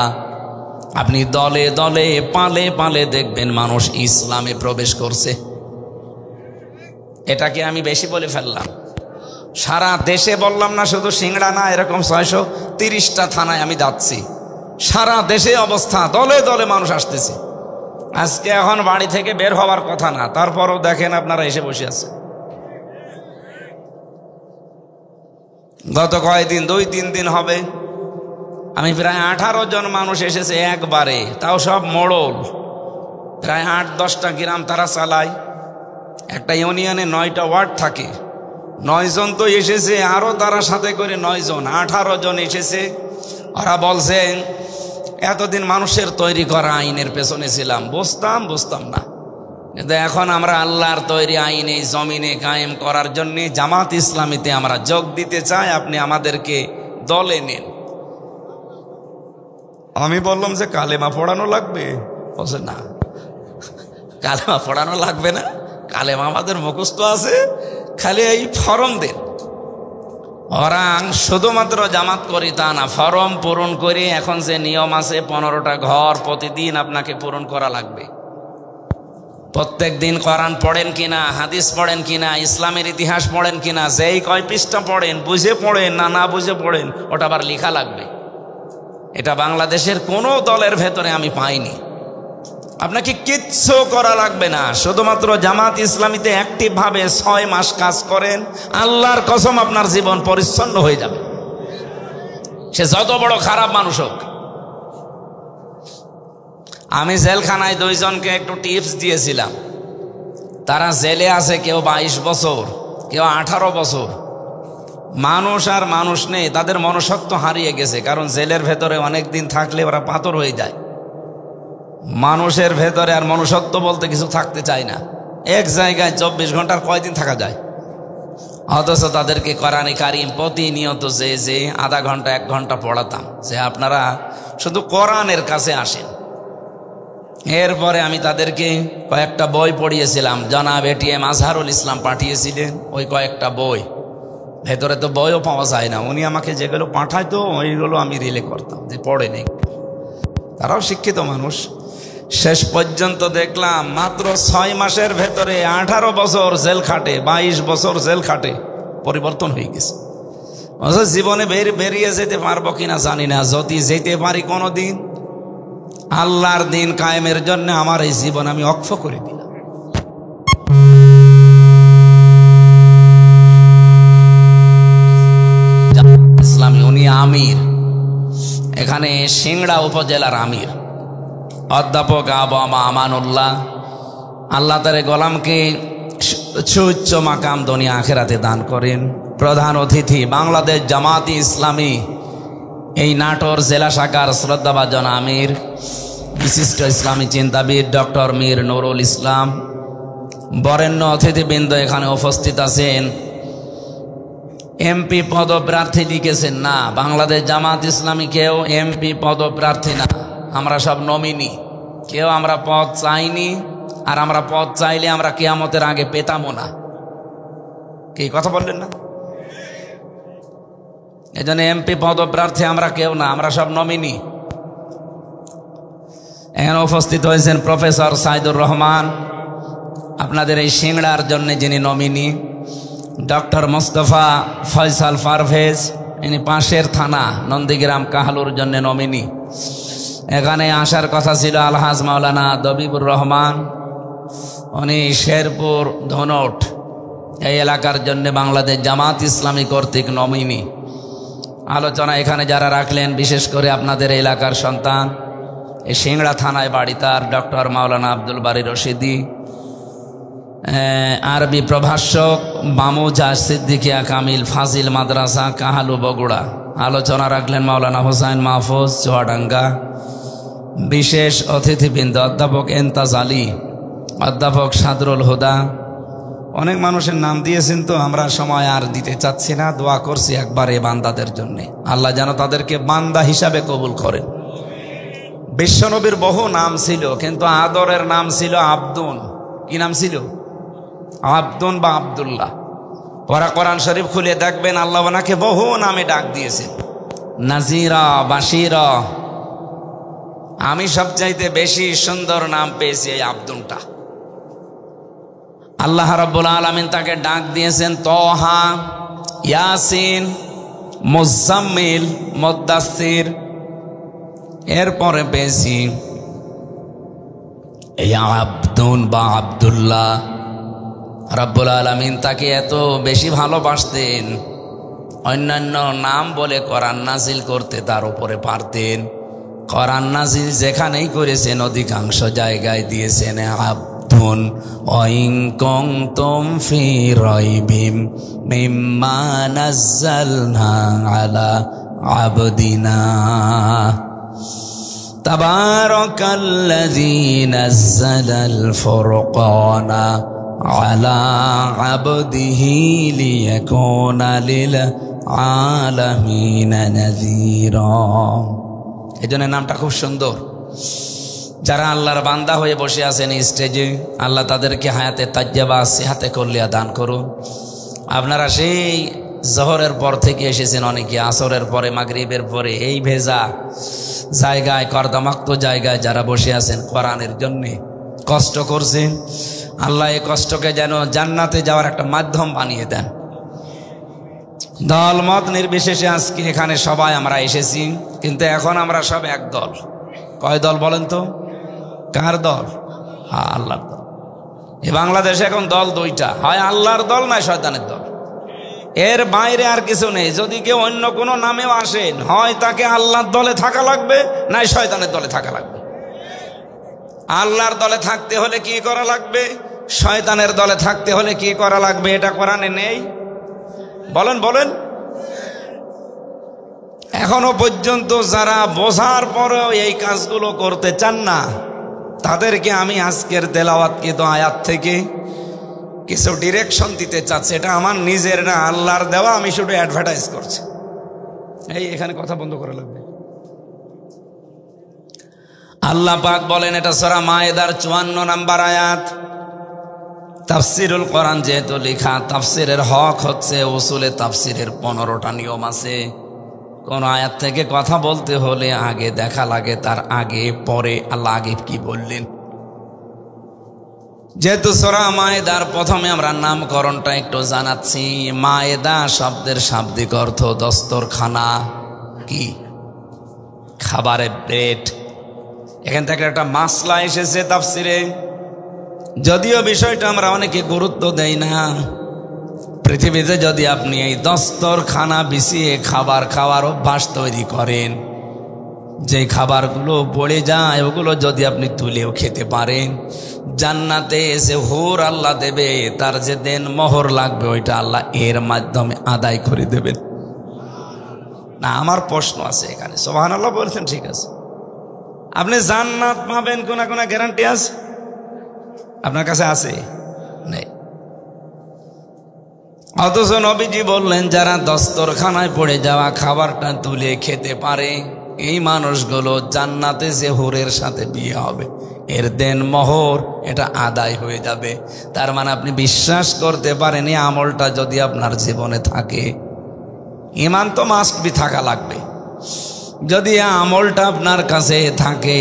আপনি দলে দলে পালে পালে দেখবেন মানুষ ইসলামে প্রবেশ করছে। এটাকে আমি বেশি বলে ফেললাম। সারা দেশে বললাম না, শুধু সিংড়া না, এরকম 630টা থানায় আমি যাচ্ছি। সারা দেশে অবস্থা, দলে দলে মানুষ আসতেছে। আজকে এখন বাড়ি থেকে বের হওয়ার কথা না, তারপরও দেখেন আপনারা এসে বসে আছে। গত কয়েকদিন, 2-3 দিন হবে, আমি প্রায় 18 জন মানুষ এসেছে একবারে, তাও সব মোড়ল। প্রায় 8-10টা গ্রাম তারা চালায়। একটা ইউনিয়নে 9টা ওয়ার্ড থাকে। 9 জন তো এসেছে, আরো তারা সাথে করে 9 জন, 18 জন এসেছে। ওরা বলছেন এতদিন মানুষের তৈরি করা আইনের পেছনে ছিলাম, বুঝতাম না, কিন্তু এখন আমরা আল্লাহর তৈরি আইন এই জমিনে কায়েম করার জন্য জামাত ইসলামীতে আমরা যোগ দিতে চাই, আপনি আমাদেরকে দলে নেন। আমি বললাম যে কালেমা পড়ানো লাগবে? বলছে না, কালেমা পড়ানো লাগবে না, কালেমা আমাদের মুখস্থ আছে, খালি এই ফরম দেন। ওরা শুধুমাত্র জামাত করি তা না, ফরম পূরণ করে এখন যে নিয়ম আছে 15টা ঘর প্রতিদিন আপনাকে পূরণ করা লাগবে। প্রত্যেক দিন কোরআন পড়েন কিনা, হাদিস পড়েন কিনা, ইসলামের ইতিহাস পড়েন কিনা, যেই কয় পৃষ্ঠা পড়েন, বুঝে পড়েন না বুঝে পড়েন, ওটা আবার লেখা লাগবে। এটা বাংলাদেশের কোনো দলের ভেতরে আমি পাইনি। আপনাকে কিচ্ছু করা লাগবে না, শুধুমাত্র জামাত ইসলামীতে অ্যাক্টিভ ভাবে 6 মাস কাজ করেন, আল্লাহর কসম আপনার জীবন পরিচ্ছন্ন হয়ে যাবে। সে যত বড় খারাপ মানুষ হোক। আমি জেলখানায় 2 জনকে একটু টিপস দিয়েছিলাম। তারা জেলে আছে, কেউ 22 বছর, কেউ 18 বছর। মানুষ আর মানুষ নেই, তাদের মনুষ্যত্ব হারিয়ে গেছে। কারণ জেলের ভেতরে অনেক দিন থাকলে ওরা পাথর হয়ে যায়। মানুষের ভেতরে আর মনুষ্যত্ব বলতে কিছু থাকতে চায় না। এক জায়গায় 24 ঘন্টার কয়দিন থাকা যায়? অথচ তাদেরকে কোরআনে কারিম প্রতিনিয়ত যে আধা ঘন্টা 1 ঘন্টা পড়াতাম যে আপনারা শুধু কোরআনের কাছে আসেন। এরপরে আমি তাদেরকে কয়েকটা বই পড়িয়েছিলাম। জনাব এটিএম আজহারুল ইসলাম পাঠিয়েছিলেন ওই কয়েকটা বই। ভেতরে তো বইও পাওয়া যায় না। উনি আমাকে যেগুলো পাঠাইতো ওইগুলো আমি রিলে করতাম যে পড়ে নেই। তারাও শিক্ষিত মানুষ। শেষ পর্যন্ত দেখলাম মাত্র 6 মাসের ভেতরে 18 বছর জেল খাটে, 22 বছর জেল খাটে, পরিবর্তন হয়ে গেছে। জীবনে বেরিয়ে যেতে পারবো কিনা জানি না। যদি যেতে পারি কোনোদিন, আল্লাহর দিন কায়েমের জন্য আমার এই জীবন আমি অক্ষ করে দিলাম। ইসলামী উনি আমির, এখানে সিংড়া উপজেলার আমির অধ্যাপক আবু আমানুল্লাহ। আল্লাহ তার গোলামকে সুউচ্চ মাকাম দুনিয়া আখিরাতে দান করেন। প্রধান অতিথি বাংলাদেশ জামাতি ইসলামী এই নাটোর জেলা শাখার শ্রদ্ধাভাজন আমির বিশিষ্ট ইসলামী চিন্তাবিদ ডক্টর মীর নুরুল ইসলাম। বরেণ্য অতিথিবৃন্দ এখানে উপস্থিত আছেন। এমপি পদপ্রার্থী লিখেছেন না, বাংলাদেশ জামাত ইসলামী কেউ এমপি পদপ্রার্থী না, আমরা সব নমিনি। কেউ আমরা পদ চাইনি, আর আমরা পদ চাইলে আমরা কিয়ামতের আগে পেতামও না। কি কথা বললেন না? এই জন্য এমপি পদপ্রার্থী আমরা কেউ না, আমরা সব নমিনি। এখানে উপস্থিত হয়েছেন প্রফেসর সাইদুর রহমান, আপনাদের এই সিংড়ার জন্য যিনি নমিনি। ডক্টর মোস্তফা ফয়সাল পারভেজ, ইনি পাশের থানা নন্দীগ্রাম কাহালুর জন্য নমিনি। এখানে আসার কথা ছিল আলহাজ মাওলানা দবিবুর রহমান, উনি শেরপুর ধনট এই এলাকার জন্য বাংলাদেশ জামাত ইসলামী কর্তৃক নমিনি। আলোচনা এখানে যারা রাখলেন, বিশেষ করে আপনাদের এলাকার সন্তান, এই সিংড়া থানায় বাড়ি তার, ডক্টর মাওলানা আব্দুল বারী রশিদি, আরবি প্রভাষক বামুজা সিদ্দিকিয়া কামিল ফাজিল মাদ্রাসা কাহালু বগুড়া। আলোচনা রাখলেন মাওলানা হোসাইন মাহফুজ চুয়াডাঙ্গা। বিশেষ অতিথিবৃন্দ অধ্যাপক এন্তাজ আলী, অধ্যাপক সাদরুল হুদা। অনেক মানুষের নাম দিয়েছেন, তো আমরা সময় আর দিতে চাচ্ছি না। দোয়া করছি একবারে বান্দাদের জন্যে, আল্লাহ যেন তাদেরকে বান্দা হিসাবে কবুল করেন। বিশ্বনবীর বহু নাম ছিল, কিন্তু আদরের নাম ছিল আব্দুন। কি নাম ছিল? আব্দুন বা আব্দুল্লাহ। ওরা কোরআন শরীফ খুলে দেখবেন আল্লাহ ওনাকে বহু নামে ডাক দিয়েছেন, নাজিরা, বাশিরা। আমি সবচাইতে বেশি সুন্দর নাম পেয়েছি এই আব্দুনটা। আল্লাহ রাব্বুল আলামিন তাকে ডাক দিয়েছেন তহা, ইয়াসিন, মুজাম্মিল, মুদ্দাসির। এরপরে পেয়েছি এই আব্দুন বা আব্দুল্লাহ। রাব্বুল আলামিন তাকে এত বেশি ভালোবাসতেন, অন্যান্য নাম বলে কোরআন নাজিল করতে তার উপরে পারতেন। কোরআন নাজিল যেখানেই করেছেন অধিকাংশ জায়গায় দিয়েছেন আব্দুন ওয়াইন কুনতুম ফি রাইবিম মিম্মা নাযালনা আলা আবদিনা তাবারাকাল্লাযী নাযালাল ফুরকানা আলা আবদিহি লিয়াকুনা লিল আলামিনা নাযীরা। এই জন্য নামটা খুব সুন্দর। যারা আল্লাহর বান্দা হয়ে বসে আছেন স্টেজে, আল্লাহ তাদেরকে হায়াতে তাজ্জাবা সিহাতে কল্লিয়া দান করুন। আপনারা সেই জোহরের পর থেকে এসেছেন, অনেকে আসরের পরে, মাগরিবের পরে, এই ভেজা জায়গায়, কর্দমাক্ত জায়গায় যারা বসে আছেন কোরআনের জন্যে কষ্ট করছেন। আল্লাহ এই কষ্টকে যেন জান্নাতে যাওয়ার একটা মাধ্যম বানিয়ে দেন। দল মত নির্বিশেষে আজকে এখানে সবাই আমরা এসেছি, কিন্তু এখন আমরা সব এক দল। কয় দল বলেন তো? কার দল? আল্লাহর দল। এই বাংলাদেশে এখন দল দুইটা, হয় আল্লাহর দল নয় শয়তানের দল। এর বাইরে আর কিছু নেই। যদি কেউ অন্য কোনো নামেও আসেন, হয় তাকে আল্লাহর দলে থাকা লাগবে, নাই শয়তানের দলে থাকা লাগবে। আল্লাহর দলে থাকতে হলে কি করা লাগবে, শয়তানের দলে থাকতে হলে কি করা লাগবে, এটা কোরআনে নেই? বলেন বলেন। এখনো পর্যন্ত যারা বোঝার পরেও এই কাজগুলো করতে চান না, তাদেরকে আমি আজকের তেলাওয়াতকৃত আয়াত থেকে কিছু ডিরেকশন দিতে চাচ্ছি। এটা আমার নিজের না, আল্লাহর দেওয়া, আমি শুধু অ্যাডভার্টাইজ করছি। এখানে কথা বন্ধ করা লাগবে। আল্লাহ পাক বলেন, এটা সূরা মায়েদার 54 নম্বর আয়াত। তাফসিরুল কোরআন যেহেতু লেখা, তাফসিরের হক হচ্ছে উসুলে তাফসিরের 15টা নিয়ম আছে। কোন আয়াত থেকে কথা বলতে হলে আগে দেখা লাগে তার আগে পরে আল্লাহ আগে কি বললেন। যেহেতু সূরা মায়েদার প্রথমে আমরা নামকরণটা একটু জানাচ্ছি। মায়েদা শব্দের শাব্দিক অর্থ দস্তরখানা, কি খাবারের প্লেট। এখান থেকে একটা মাসলা এসেছে তাফসিরে, যদিও বিষয়টা আমরা অনেকে গুরুত্ব দেই না। পৃথিবীতে যদি আপনি এই দস্তরখানা বিছিয়ে খাবার খাওয়ার অভ্যাস তৈরি করেন, যে খাবারগুলো পড়ে যায় ওগুলো যদি আপনি তুলেও খেতে পারেন, জান্নাতে এসে হুর আল্লাহ দেবে, তার যে দেন মোহর লাগবে ওইটা আল্লাহ এর মাধ্যমে আদায় করে দেবেন। না, আমার প্রশ্ন আছে এখানে। সুবহানাল্লাহ বলছেন, ঠিক আছে। আপনি জান্নাত পাবেন কোন কোন গ্যারান্টি আছে আপনার কাছে? আছে? নেই। অথচ নবীজি বললেন, যারা দস্তরখানায় পড়ে যাওয়া খাবারটা তুলে খেতে পারে, এই মানুষগুলো জান্নাতে যে হুরের সাথে বিয়ে হবে, এর দেন মোহর এটা আদায় হয়ে যাবে। তার মানে আপনি বিশ্বাস করতে পারেন, এই আমলটা যদি আপনার জীবনে থাকে, ঈমান তো মাস্ট বি থাকা লাগবে। যদি আমলটা আপনার কাছে থাকে,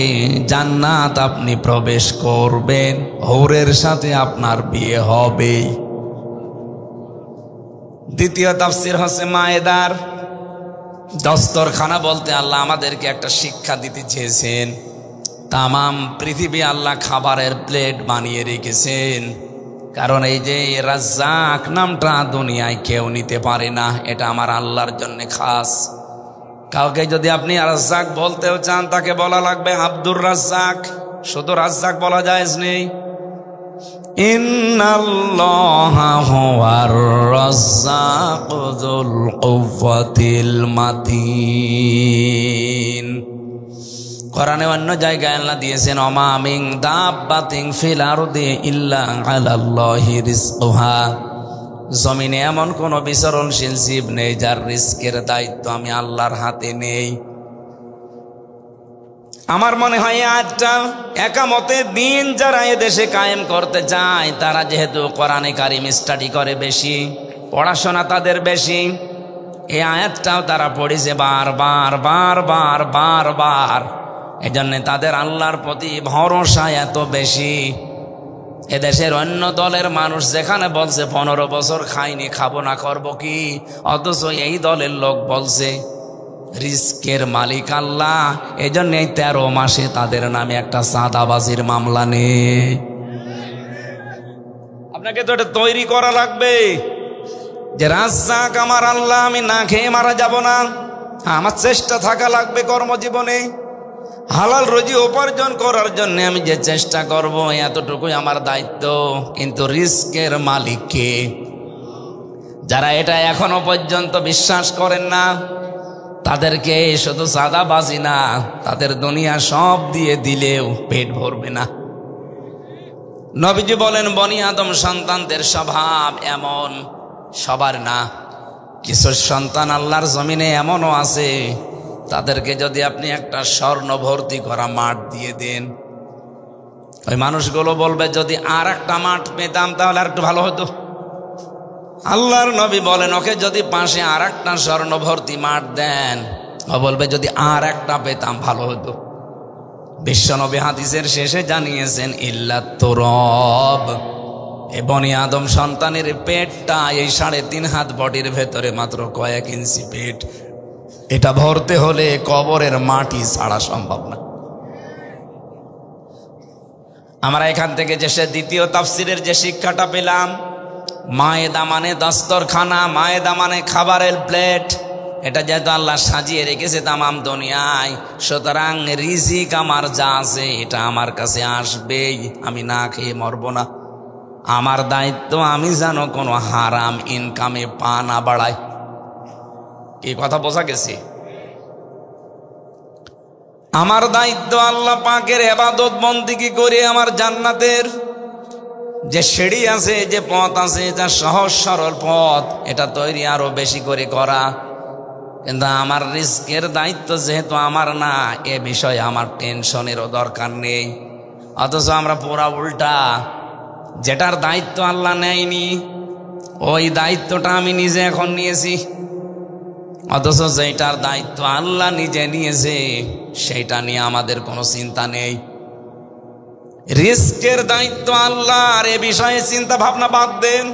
জান্নাত আপনি প্রবেশ করবেন, হুরের সাথে আপনার বিয়ে হবে। দ্বিতীয় তাফসীর হচ্ছে মায়েদার। দস্তরখানা বলতে আল্লাহ আমাদেরকে একটা শিক্ষা দিতে চেয়েছেন। তামাম পৃথিবী আল্লাহ খাবারের প্লেট বানিয়ে রেখেছেন, কারণ এই যে রাজ্জাক নামটা দুনিয়ায় কেউ নিতে পারে না, এটা আমার আল্লাহর জন্য খাস। কাউকে যদি আপনি রাজ্জাক বলতেও চান, তাকে বলা লাগবে আব্দুর রাজ্জাক, শুধু রাজ্জাক বলা জায়েজ নেই। ইন্নাল্লাহা হুয়ার রাজ্জাকু যুল কুওয়াতিল মাতিন। কোরআনে অন্য জায়গায় আল্লাহ দিয়েছেন, ওমা মিন দাব্বাতিন ফিল আরদি ইল্লা আলাল্লাহি রিজকুহা। জমিনে এমন কোন বিচরণশীল জীব নেই যার রিস্কের দায়িত্ব আমি আল্লাহর হাতে নেই। আমার মনে হয় আজটা একামতে দিন যারা এদেশে কায়েম করতে চায়, তারা যেহেতু কোরআনে কারিম স্টাডি করে বেশি, পড়াশোনা তাদের বেশি, এই আয়াতটাও তারা পড়েছে বারবার বারবার বারবার। এজন্য তাদের আল্লাহর প্রতি ভরসা এত বেশি। এদেশের অন্য দলের মানুষ যেখানে বলছে 15 বছর খাইনি, খাবো না, করবো কি, অথচ এই দলের লোক বলছে রিস্কের মালিক আল্লাহ। এই জন্য 13 মাসে তাদের নামে একটা চাঁদাবাজির মামলা নেই। আপনাকে তো এটা তৈরি করা লাগবে যে রাজ্জাক আমার আল্লাহ, আমি না খেয়ে মারা যাব না। আমার চেষ্টা থাকা লাগবে কর্মজীবনে হালাল রুজি উপার্জন করার জন্য। আমি যে চেষ্টা করব এতটুকুই আমার দায়িত্ব। কিন্তু রিস্কের মালিক কে? যারা এটা এখনো পর্যন্ত বিশ্বাস করেন না, তাদেরকে শুধু চাঁদাবাজি না, তাদের দুনিয়া সব দিয়ে দিলেও পেট ভরবে না। নবীজি বলেন, বনি আদম সন্তানদের স্বভাব এমন, সবার না, কিছু সন্তান আল্লাহর জমিনে এমনও আছে, তাদেরকে যদি আপনি একটা স্বর্ণ ভর্তি করা মাঠ দিয়ে দেন, ওই মানুষগুলো বলবে যদি আর একটা মাঠ পেতাম তাহলে আর একটু ভালো হতো। আল্লাহর নবী বলেন, ওকে যদি পাশে আর একটা স্বর্ণ ভর্তি মাঠ দেন, ও বলবে যদি আর একটা পেতাম ভালো হতো। বিশ্বনবী হাদিসের শেষে জানিয়েছেন, ইল্লা তুরব, এ বনি আদম সন্তানের পেটটা এই 3.5 হাত বডির ভেতরে মাত্র কয়েক ইঞ্চি পেট, এটা ভরতে হলে কবরের মাটি ছাড়া সম্ভব না। আমরা এখান থেকে যে দ্বিতীয় তাফসিরের যে শিক্ষাটা পেলাম, মায়েদা মানে দস্তরখানা, মায়েদা মানে খাবারের প্লেট। এটা যেহেতু আল্লাহ সাজিয়ে রেখেছে তামাম দুনিয়ায়, সুতরাং রিজিক আমার যা আছে এটা আমার কাছে আসবেই, আমি না খেয়ে মরব না। আমার দায়িত্ব আমি যেন কোনো হারাম ইনকামে পা না বাড়াই। কি কথা বোঝা গেছে? আমার দায়িত্ব আল্লাহ পাকের ইবাদত বন্দেগী করে আমার জান্নাতের যে সিঁড়ি আছে, যে পথ আছে, যা সহজ সরল পথ, এটা তৈরি আরো বেশি করে করা। কিন্তু আমার রিস্কের দায়িত্ব যেহেতু আমার না, এ বিষয়ে আমার টেনশনেরও দরকার নেই। অথচ আমরা পুরা উল্টা, যেটার দায়িত্ব আল্লাহ নেয়নি ওই দায়িত্বটা আমি নিজে এখন নিয়েছি। অথচ যেটার দায়িত্ব আল্লাহ নিজে নিয়েছে সেইটা নিয়ে আমাদের কোনো চিন্তা নেই। রিস্কের দায়িত্ব আল্লাহ, আর এ বিষয়ে চিন্তা ভাবনা বাদ দেন।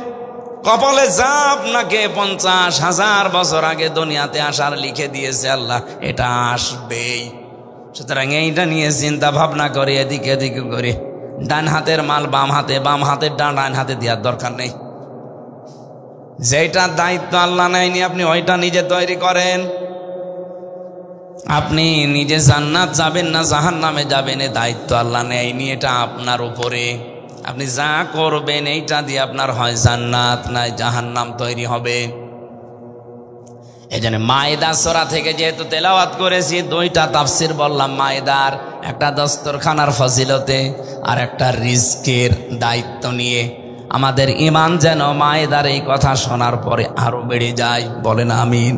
কপালে যা আপনাকে 50,000 বছর আগে দুনিয়াতে আসার লিখে দিয়েছে আল্লাহ, এটা আসবেই। সুতরাং এইটা নিয়ে চিন্তা ভাবনা করে এদিকে এদিকে করে ডান হাতের মাল বাম হাতে, বাম হাতের ডান হাতে দেওয়ার দরকার নেই। যেটার দায়িত্ব আল্লাহ নেয়নি আপনি ওইটা নিজে তৈরি করেন। আপনি নিজে জান্নাত যাবেন না জাহান্নামে যাবেন এ দায়িত্ব আল্লাহ নেয়নি, এটা আপনার উপরে। আপনি যা করবেন এইটা দিয়ে আপনার হয় জান্নাত নাই জাহান্নাম তৈরি হবে। এজন্য মায়েদা সূরা থেকে যেহেতু তেলাওয়াত করেছি, দুইটা তাফসির বললাম মায়েদার, একটা দস্তরখানার ফজিলতে আর একটা রিজকের দায়িত্ব নিয়ে। আমাদের ঈমান যেন মায়েদার এই কথা শোনার পরে আরো বেড়ে যায়, বলেন আমিন।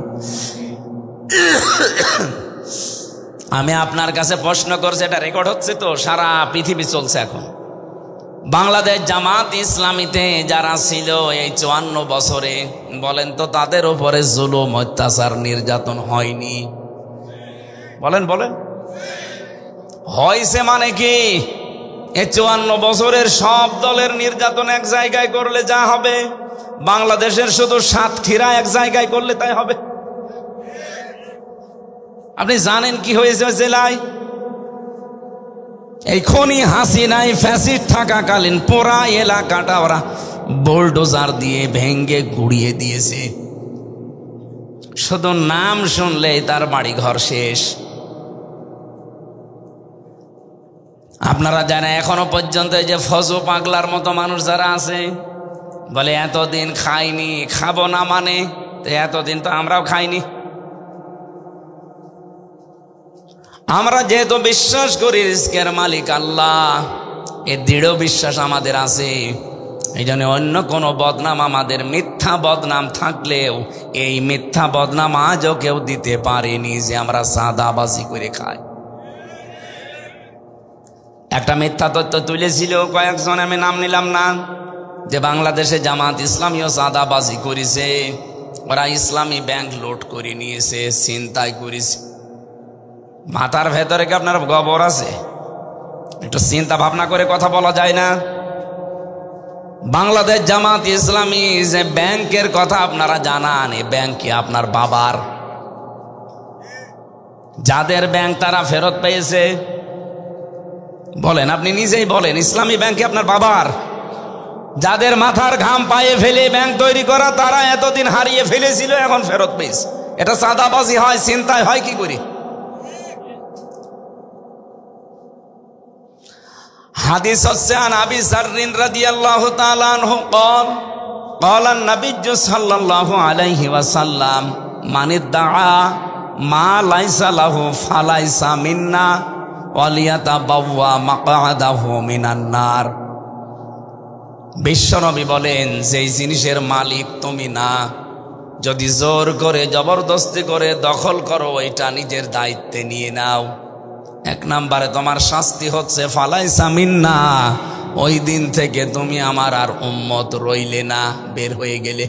আমি আপনার কাছে প্রশ্ন করছি, এটা রেকর্ড হচ্ছে তো, সারা পৃথিবী চলছে এখন। বাংলাদেশ জামাত ইসলামীতে যারা ছিল এই 54 বছরে, বলেন তো তাদের উপরে জুলুম অত্যাচার নির্যাতন হয়নি? বলেন বলেন। হয়েছে মানে কি? এই 54 বছরের সব দলের নির্যাতন এক জায়গায় করলে যা হবে, বাংলাদেশের শুধু সাতক্ষীরা এক জায়গায় করলে তাই হবে। আপনি জানেন কি হয়েছে জেলায়? এই খনি হাসিনাই ফ্যাসিড থাকাকালীন পুরা এলাকাটা ওরা বুলডোজার দিয়ে ভেঙ্গে গুড়িয়ে দিয়েছে। শুধু নাম শুনলেই তার বাড়ি ঘর শেষ। আপনারা জানেন এখনো পর্যন্ত এই যে ফজু পাগলার মতো মানুষ যারা আছে, বলে এতদিন খাইনি, খাবো না মানে, তো এতদিন তো আমরাও খাইনি। আমরা যেহেতু বিশ্বাস করি রিজকের মালিক আল্লাহ, এ দৃঢ় বিশ্বাস আমাদের আছে। এই জন্য অন্য কোনো বদনাম আমাদের, মিথ্যা বদনাম থাকলেও এই মিথ্যা বদনাম আজও কেউ দিতে পারেনি যে আমরা সাদাবাজি করে খাই। একটা মিথ্যা তথ্য তুলেছিল কয়েকজন, আমি নাম নিলাম না, যে বাংলাদেশে জামাত ইসলামীও সাদাবাজি করেছে, ওরা ইসলামী ব্যাংক লুট করে নিয়েছে, ছিনতাই করেছে। মাথার ভেতরে কি আপনার গোবর আছে? একটু চিন্তা ভাবনা করে কথা বলা যায় না? বাংলাদেশ জামাত ইসলামী যে ব্যাংকের কথা আপনারা জানান, এই ব্যাংক কি আপনার বাবার? যাদের ব্যাংক তারা ফেরত পেয়েছে, বলেন, আপনি নিজেই বলেন, ইসলামী ব্যাংক কি আপনার বাবার? যাদের মাথার ঘাম পায়ে ফেলে ব্যাংক তৈরি করা, তারা এতদিন হারিয়ে ফেলেছিল, এখন ফেরত পেয়েছে। এটা সাদাবাজি হয়, চিন্তায় হয় কি করে? হাদিস হচ্ছে আন আবি যাররিন রাদিয়াল্লাহু তাআলা আনহু قال قال النبي صلى الله عليه وسلم من ادعى ما ليس له فليس منا وليتبوأ مقعده من النار। বিশ্বনবী বলেন, যেই জিনিসের মালিক তুমি না, যদি জোর করে জবরদস্তি করে দখল করো, ওইটা নিজের দায়িত্বে নিয়ে নাও, এক নম্বরে তোমার শাস্তি হচ্ছে ফালাইসা মিন্না, ওই দিন থেকে তুমি আমার আর উম্মত রইলে না, বের হয়ে গেলে।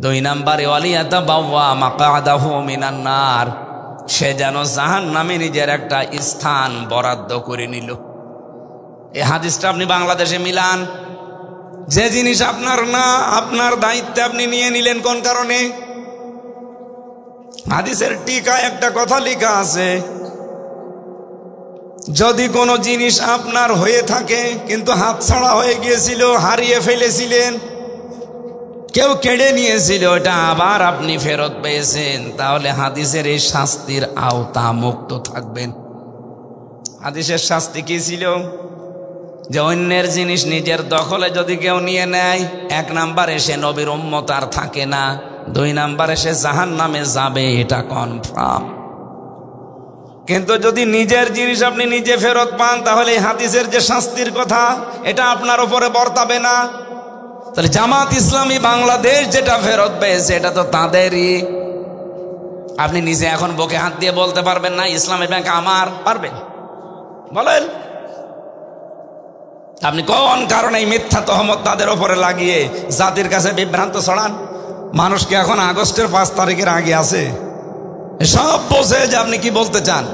দুই নম্বরে ওয়ালিয়াতাবাওয়া মাকআদাহু মিনান নার, সে যেন জাহান্নামে নিজের একটা স্থান বরাদ্দ করে নিল। এই হাদিসটা আপনি বাংলাদেশে মিলান। যে জিনিস আপনার না, আপনার দায়িত্বে আপনি নিয়ে নিলেন কোন কারণে? হাদিসের টিকায় একটা কথা লেখা আছে, যদি কোনো জিনিস আপনার হয়ে থাকে কিন্তু হাতছাড়া হয়ে গিয়েছিল, হারিয়ে ফেলেছিলেন, কেউ কেড়ে নিয়েছিল, ওটা আবার আপনি ফেরত পেয়েছেন, তাহলে হাদিসের এই শাস্তির আওতা মুক্ত থাকবেন। হাদিসের শাস্তি কি ছিল? যে অন্যের জিনিস নিজের দখলে যদি কেউ নিয়ে নেয়, 1 নাম্বারে সে নবীর উম্মত আর থাকে না, 2 নাম্বারে সে জাহান্নামে যাবে, এটা কনফার্ম। কিন্তু যদি নিজের জিনিস আপনি নিজে ফেরত পান, তাহলে এই হাদিসের যে শাস্তির কথা, এটা আপনার উপরে বর্তাবে না। তাহলে জামাত ইসলামী বাংলাদেশ যেটা ফেরত পেয়েছে, এটা তো তাদেরই। আপনি নিজে এখন বুকে হাত দিয়ে বলতে পারবেন না ইসলামী ব্যাংক আমার? পারবেন? বলেন। আপনি কোন কারণে এই মিথ্যা তহমত তাদের উপরে লাগিয়ে জাতির কাছে বিভ্রান্ত ছড়ান? মানুষকে এখন আগস্টের 5 তারিখের আগে আছে, সব বোঝে যে আপনি কি বলতে চান।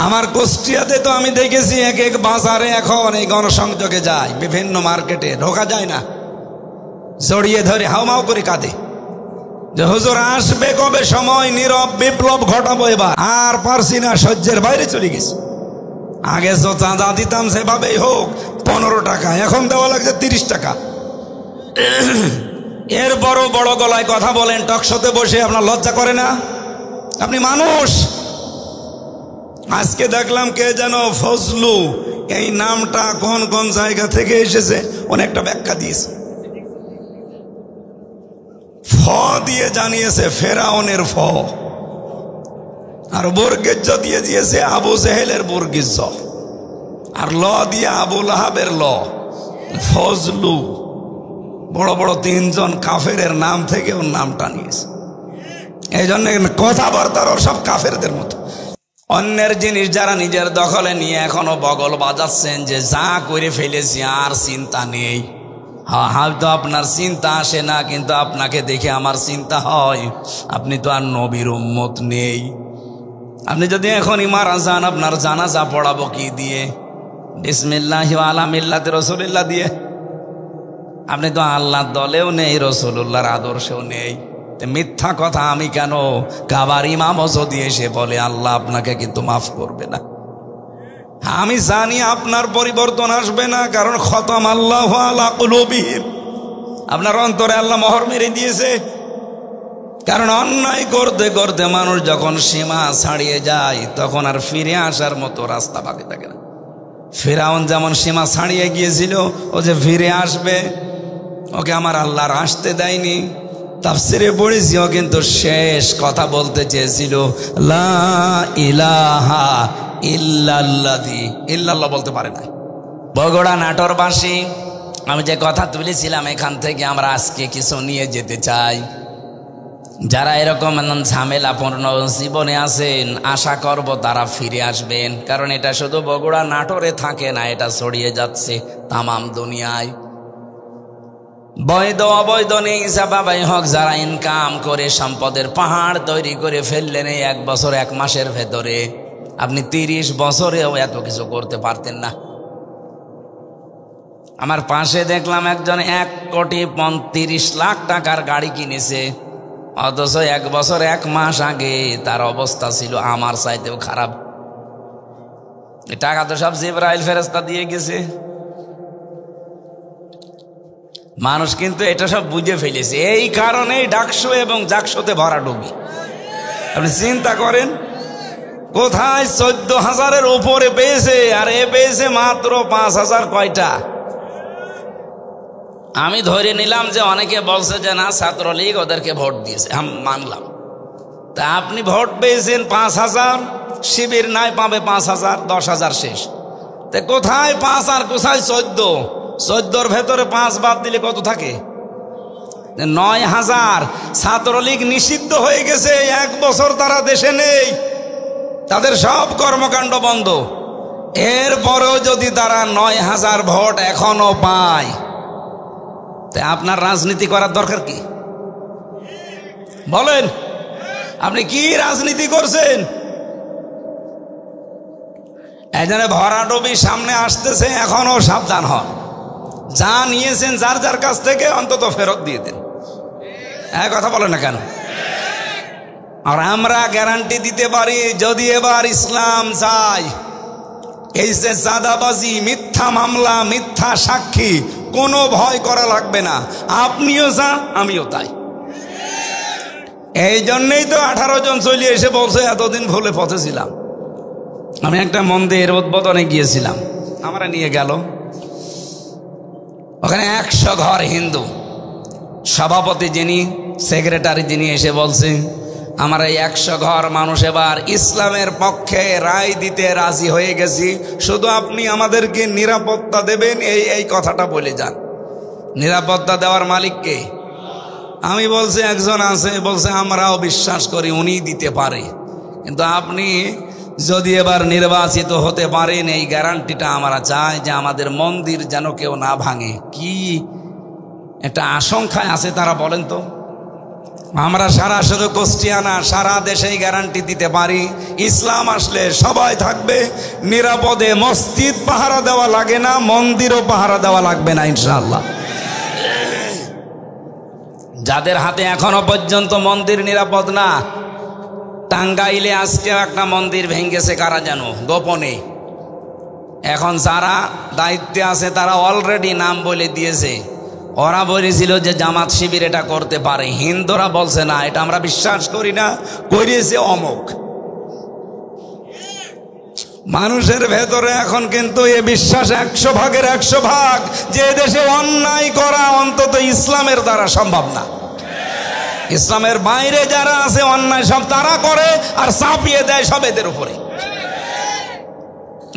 আমার কুষ্টিয়াতে তো আমি দেখেছি এক এক বাজারে এখন এই গণসংযোগে যায়, বিভিন্ন মার্কেটে ঢোকা যায় না, জড়িয়ে ধরে হাউমাউ করে কাঁদে যে হুজুর আসবে কবে সময়, নীরব বিপ্লব ঘটাবো এবার, আর পারছি না, সহ্যের বাইরে চলে গেছে। আগে তো চাঁদা দিতাম সেভাবেই হোক 15 টাকা, এখন দেওয়া লাগছে 30 টাকা। এর বড় বড় গলায় কথা বলেন টকশোতে বসে, আপনার লজ্জা করে না? আপনি মানুষ। আজকে দেখলাম কে যেন ফজলু, এই নামটা কোন কোন জায়গা থেকে এসেছে অনেকটা ব্যাখ্যা দিয়েছে। ফ দিয়ে জানিয়েছে ফেরাউনের ফ, আর বর্গেজ দিয়ে দিয়েছে আবু জেহেলের বর্গেজ, আর ল দিয়ে আবু লাহাবের ল। ফজলু বড় বড় 3 জন কাফেরের নাম থেকে ওর নামটা নিয়েছে। এই জন্য কথাবার্তার ওর সব কাফেরদের মতো। অন্যের জিনিস যারা নিজের দখলে নিয়ে এখনো বগল বাজাচ্ছেন যে যা করে ফেলেছি আর চিন্তা নেই, হয়তো আপনার চিন্তা আসে না, কিন্তু আপনাকে দেখে আমার চিন্তা হয় আপনি তো আর নবীর উম্মত নেই। আপনি যদি এখনই মারা যান, আপনার জানাজা পড়াবো কি দিয়ে? বিসমিল্লাহি ওয়া আলা মিল্লাতি রাসূলিল্লাহ দিয়ে। আপনি তো আল্লাহর দলেও নেই, রাসূলুল্লাহর আদর্শেও নেই। মিথ্যা কথা আমি কেন? কাবার ইমাম যদি এসে বলে আল্লাহ আপনাকে কিন্তু মাফ করবে না, আমি জানি আপনার পরিবর্তন আসবে না, কারণ খতম আল্লাহু আলা কুলুবিহিম, আপনার অন্তরে আল্লাহ মোহর মেরে দিয়েছে। কারণ অন্যায় করতে করতে মানুষ যখন সীমা ছাড়িয়ে যায়, তখন আর ফিরে আসার মতো রাস্তা বাকি থাকে না। ফিরআউন যেমন সীমা ছাড়িয়ে গিয়েছিল, ও যে ফিরে আসবে, ওকে আমার আল্লাহ আসতে দেয়নি। তাফসিরে পড়েছি ও কিন্তু শেষ কথা বলতে চেয়েছিল লা ইলাহা ইল্লাল্লাহি, ইল্লাল্লাহ বলতে পারে না। বগুড়া নাটোরবাসী, আমি যে কথা তুলেছিলাম এখান থেকে আমরা আজকে কিছু নিয়ে যেতে চাই। যারা এরকম ঝামেলাপূর্ণ জীবনে আছেন, আশা করব তারা ফিরে আসবেন, কারণ এটা শুধু বগুড়া নাটোরে থাকে না, এটা ছড়িয়ে যাচ্ছে তামাম দুনিয়ায়। বৈধ অবৈধ নেই, বাবাই হক, যারা ইনকাম করে সম্পদের পাহাড় তৈরি করে ফেললেন এই 1 বছর 1 মাসের ভেতরে, আপনি 30 বছরেও এত কিছু করতে পারতেন না। আমার পাশে দেখলাম একজন 1,35,00,000 টাকার গাড়ি কিনেছে, অথচ 1 বছর 1 মাস আগে তার অবস্থা ছিল আমার চাইতেও খারাপ। টাকা তো সব জিবরাইল ফেরেশতা দিয়ে গেছে। মানুষ কিন্তু এটা সব বুঝে ফেলেছে, এই কারণেই ডাকসু এবং জাকসুতে ভরা ডুবি। আপনি চিন্তা করেন, কোথায় 14,000-এর উপরে পেয়েছে, আর এ পেয়েছে মাত্র 5,000। কয়টা? আমি ধরে নিলাম যে অনেকে বলছে যে না ছাত্রলীগ ওদেরকে ভোট দিয়েছে, মানলাম। তা আপনি ভোট পেয়েছেন 5,000, শিবির নাই পাবে 5,000, 10,000 শেষ। তা কোথায় 5 আর কোথায় 14? 14-র ভেতরে 5 বাদ দিলে কত থাকে? 9,000। ছাত্রলীগ নিষিদ্ধ হয়ে গেছে, 1 বছর তারা দেশে নেই, তাদের সব কর্মকাণ্ড বন্ধ। এরপরেও যদি তারা 9,000 ভোট এখনো পায়, তা আপনার রাজনীতি করার দরকার কি? বলেন, আপনি কি রাজনীতি করছেন? এই জন্য ভরাডুবি সামনে আসতেছে, এখনো সাবধান হন। যা নিয়েছেন যার যার কাছ থেকে অন্তত ফেরত দিয়ে দেন। কথা বলেন না কেন? আর আমরা গ্যারান্টি দিতে পারি, যদি এবার ইসলাম চাই, এই যে চাঁদাবাজি, মিথ্যা মামলা, মিথ্যা সাক্ষী, কোনো ভয় করা লাগবে না, আপনিও যা আমিও তাই। এই জন্যই তো 18 জন চলে এসে বলছে এতদিন ভুলে পথে ছিলাম। আমি একটা মন্দির উদ্বোধনে গিয়েছিলাম, আমরা নিয়ে গেল, ওখানে 100 ঘর হিন্দু। সভাপতি যিনি, সেক্রেটারি যিনি এসে বলছে আমার এই 100 ঘর মানুষ এবার ইসলামের পক্ষে রায় দিতে রাজি হয়ে গেছি, শুধু আপনি আমাদেরকে নিরাপত্তা দেবেন, এই কথাটা বলে যান। নিরাপত্তা দেওয়ার মালিক কে? আমি বলছি একজন আছে, বলছে আমরাও বিশ্বাস করি উনি দিতে পারে, কিন্তু আপনি যদি এবার নির্বাচিত হতে পারেন এই গ্যারান্টিটা আমরা চাই যে আমাদের মন্দির যেন কেউ না ভাঙে। কি একটা আশঙ্কায় আছে তারা, বলেন তো। আমরা সারা শুধু কুষ্টিয়ানা, সারা দেশেই গ্যারান্টি দিতে পারি ইসলাম আসলে সবাই থাকবে নিরাপদে, মসজিদ পাহারা দেওয়া লাগে না, মন্দিরও পাহারা দেওয়া লাগবে না ইনশাআল্লাহ। যাদের হাতে এখনো পর্যন্ত মন্দির নিরাপদ না, টাঙ্গাইলে আজকে একটা মন্দির ভেঙেছে কারা যেন গোপনে, এখন যারা দায়িত্বে আছে তারা অলরেডি নাম বলে দিয়েছে। ওরা বলেছিল যে জামাত শিবির এটা করতে পারে, হিন্দুরা বলছে না, এটা আমরা বিশ্বাস করি না, করিয়েছে অমুক। মানুষের ভেতরে এখন কিন্তু এ বিশ্বাস 100 ভাগের 100 ভাগ যে দেশে অন্যায় করা অন্তত ইসলামের দ্বারা সম্ভব না। ইসলামের বাইরে যারা আছে অন্যায় সব তারা করে আর চাপিয়ে দেয় সব এদের উপরে।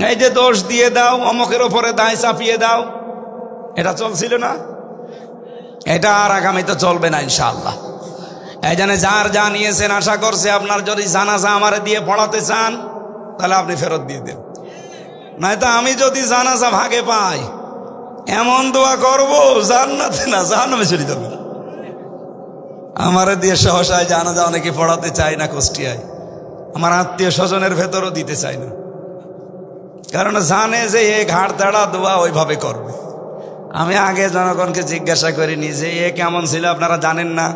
এই যে দোষ দিয়ে দাও, অমুকের উপরে দায় চাপিয়ে দাও, এটা চলছিল না, এটা আর আগামীতে চলবে না ইনশাআল্লাহ। এই জন্য যার যা নিয়েছেন আশা করছে আপনার যদি জানাজা আমারে দিয়ে পড়াতে চান তাহলে আপনি ফেরত দিয়ে দেন, নয়তো আমি যদি জানাজা ভাগে পাই এমন দোয়া করবো জান্নাতে না জাহান্নামে চলে যাবে। আমারে দিয়ে সহসায় জানাজা অনেকে পড়াতে চায় না কুষ্টিয়ায়, আমার আত্মীয় স্বজনের ভেতরও দিতে চায় না, কারণ জানে যে এ ঘাড় তেড়া দোয়া ওইভাবে করবে। আমি আগে জনগণকে জিজ্ঞাসা করিনি যে এ কেমন ছিল আপনারা জানেন না,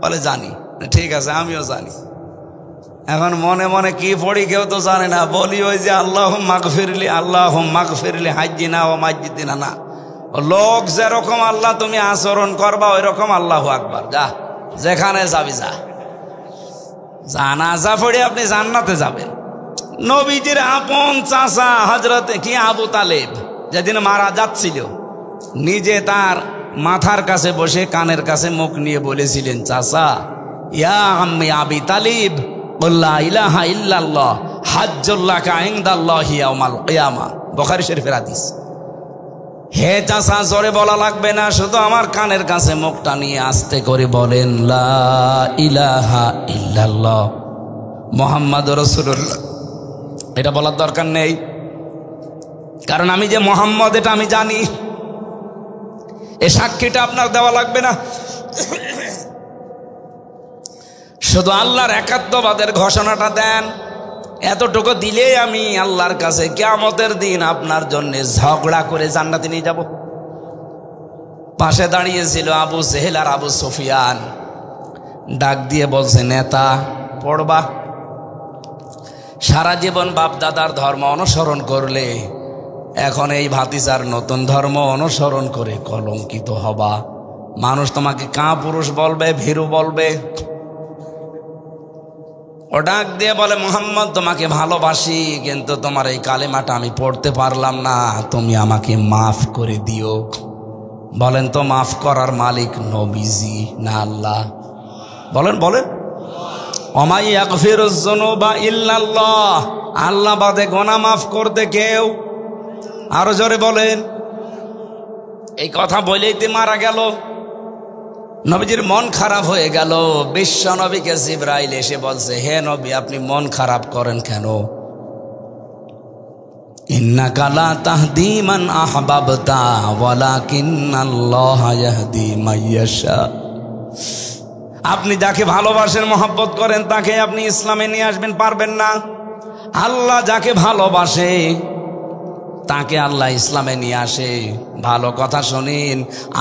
বলে জানি। ঠিক আছে, আমিও জানি। এখন মনে মনে কি পড়ি কেউ তো জানে না, বলি ওই যে আল্লাহুম্মা গফিরলি, আল্লাহুম্মা গফিরলি হাজ্জিনা ওয়া মাজ্জিদিনা। না, লোক যেরকম আল্লাহ তুমি আচরণ করবা ওই রকম আল্লাহু আকবার, যা যেখানে যাবি যা। জানাজা পড়ে আপনি জান্নাতে যাবেন। নবীজির আপন চাচা হযরতে কি আবু তালেব যেদিন মারা যাচ্ছিল, নিজে তার মাথার কাছে বসে কানের কাছে মুখ নিয়ে বলেছিলেন, চাচা ইয়া আম্মি আবি তালিব লা ইলাহা ইল্লাল্লাহ হাজ্জুল্লাকা ইনদাল্লাহি ইয়াউমাল কিয়ামা। বুখারী শরীফের হাদিস। হে চাচা, জোরে বলা লাগবে না, শুধু আমার কানের কাছে মুখটা নিয়ে আস্তে করে বলেন লা ইলাহা ইল্লাল্লাহ মুহাম্মাদুর রাসূলুল্লাহ। এটা বলার দরকার নেই, কারণ আমি যে মোহাম্মদ এটা আমি জানি। এ সাক্ষীটা আপনার দেওয়া লাগবে না, শুধু আল্লাহর একাত্মবাদের ঘোষণাটা দেন। এতটুকু দিলেই আমি আল্লাহর কাছে কিয়ামতের দিন আপনার জন্য ঝগড়া করে জান্নাতে নিয়ে যাব। পাশে দাঁড়িয়েছিল আবু জেহেল আর আবু সুফিয়ান, ডাক দিয়ে বলছে, নেতা পড়বা, সারা জীবন বাপ দাদার ধর্ম অনুসরণ করলে এখন এই ভাতিজার নতুন ধর্ম অনুসরণ করে কলঙ্কিত হবা। মানুষ তোমাকে কাপুরুষ বলবে, ভীরু বলবে। ও ডাক দিয়ে বলে, মুহাম্মদ তোমাকে ভালোবাসি, কিন্তু তোমার এই কালেমাটা আমি পড়তে পারলাম না, তুমি আমাকে মাফ করে দিও। বলেন তো মাফ করার মালিক নবীজি না আল্লাহ? বলেন বলেন। ওমাই ইয়াগফিরুজ যুনুবা ইল্লাল্লাহ, আল্লাহ বাদে গুনাহ মাফ করতে কেউ? আরো জোরে বলেন। এই কথা বলেই তো মারা গেল। নবীজির মন খারাপ হয়ে গেল। বিশ্ব নবীকে জিবরাইল এসে বলছে, হে নবী আপনি মন খারাপ করেন কেন? ইন্নাকা লা তাহদি মান আহবাবতা ওয়ালাকিন্নাল্লাহা ইয়াহদি মাইয়াশা। আপনি যাকে ভালোবাসেন, মহব্বত করেন, তাকে আপনি ইসলামে নিয়ে আসবেন পারবেন না। আল্লাহ যাকে ভালোবাসে তাকে আল্লাহ ইসলামে নিয়ে আসে। ভালো কথা শুনিন,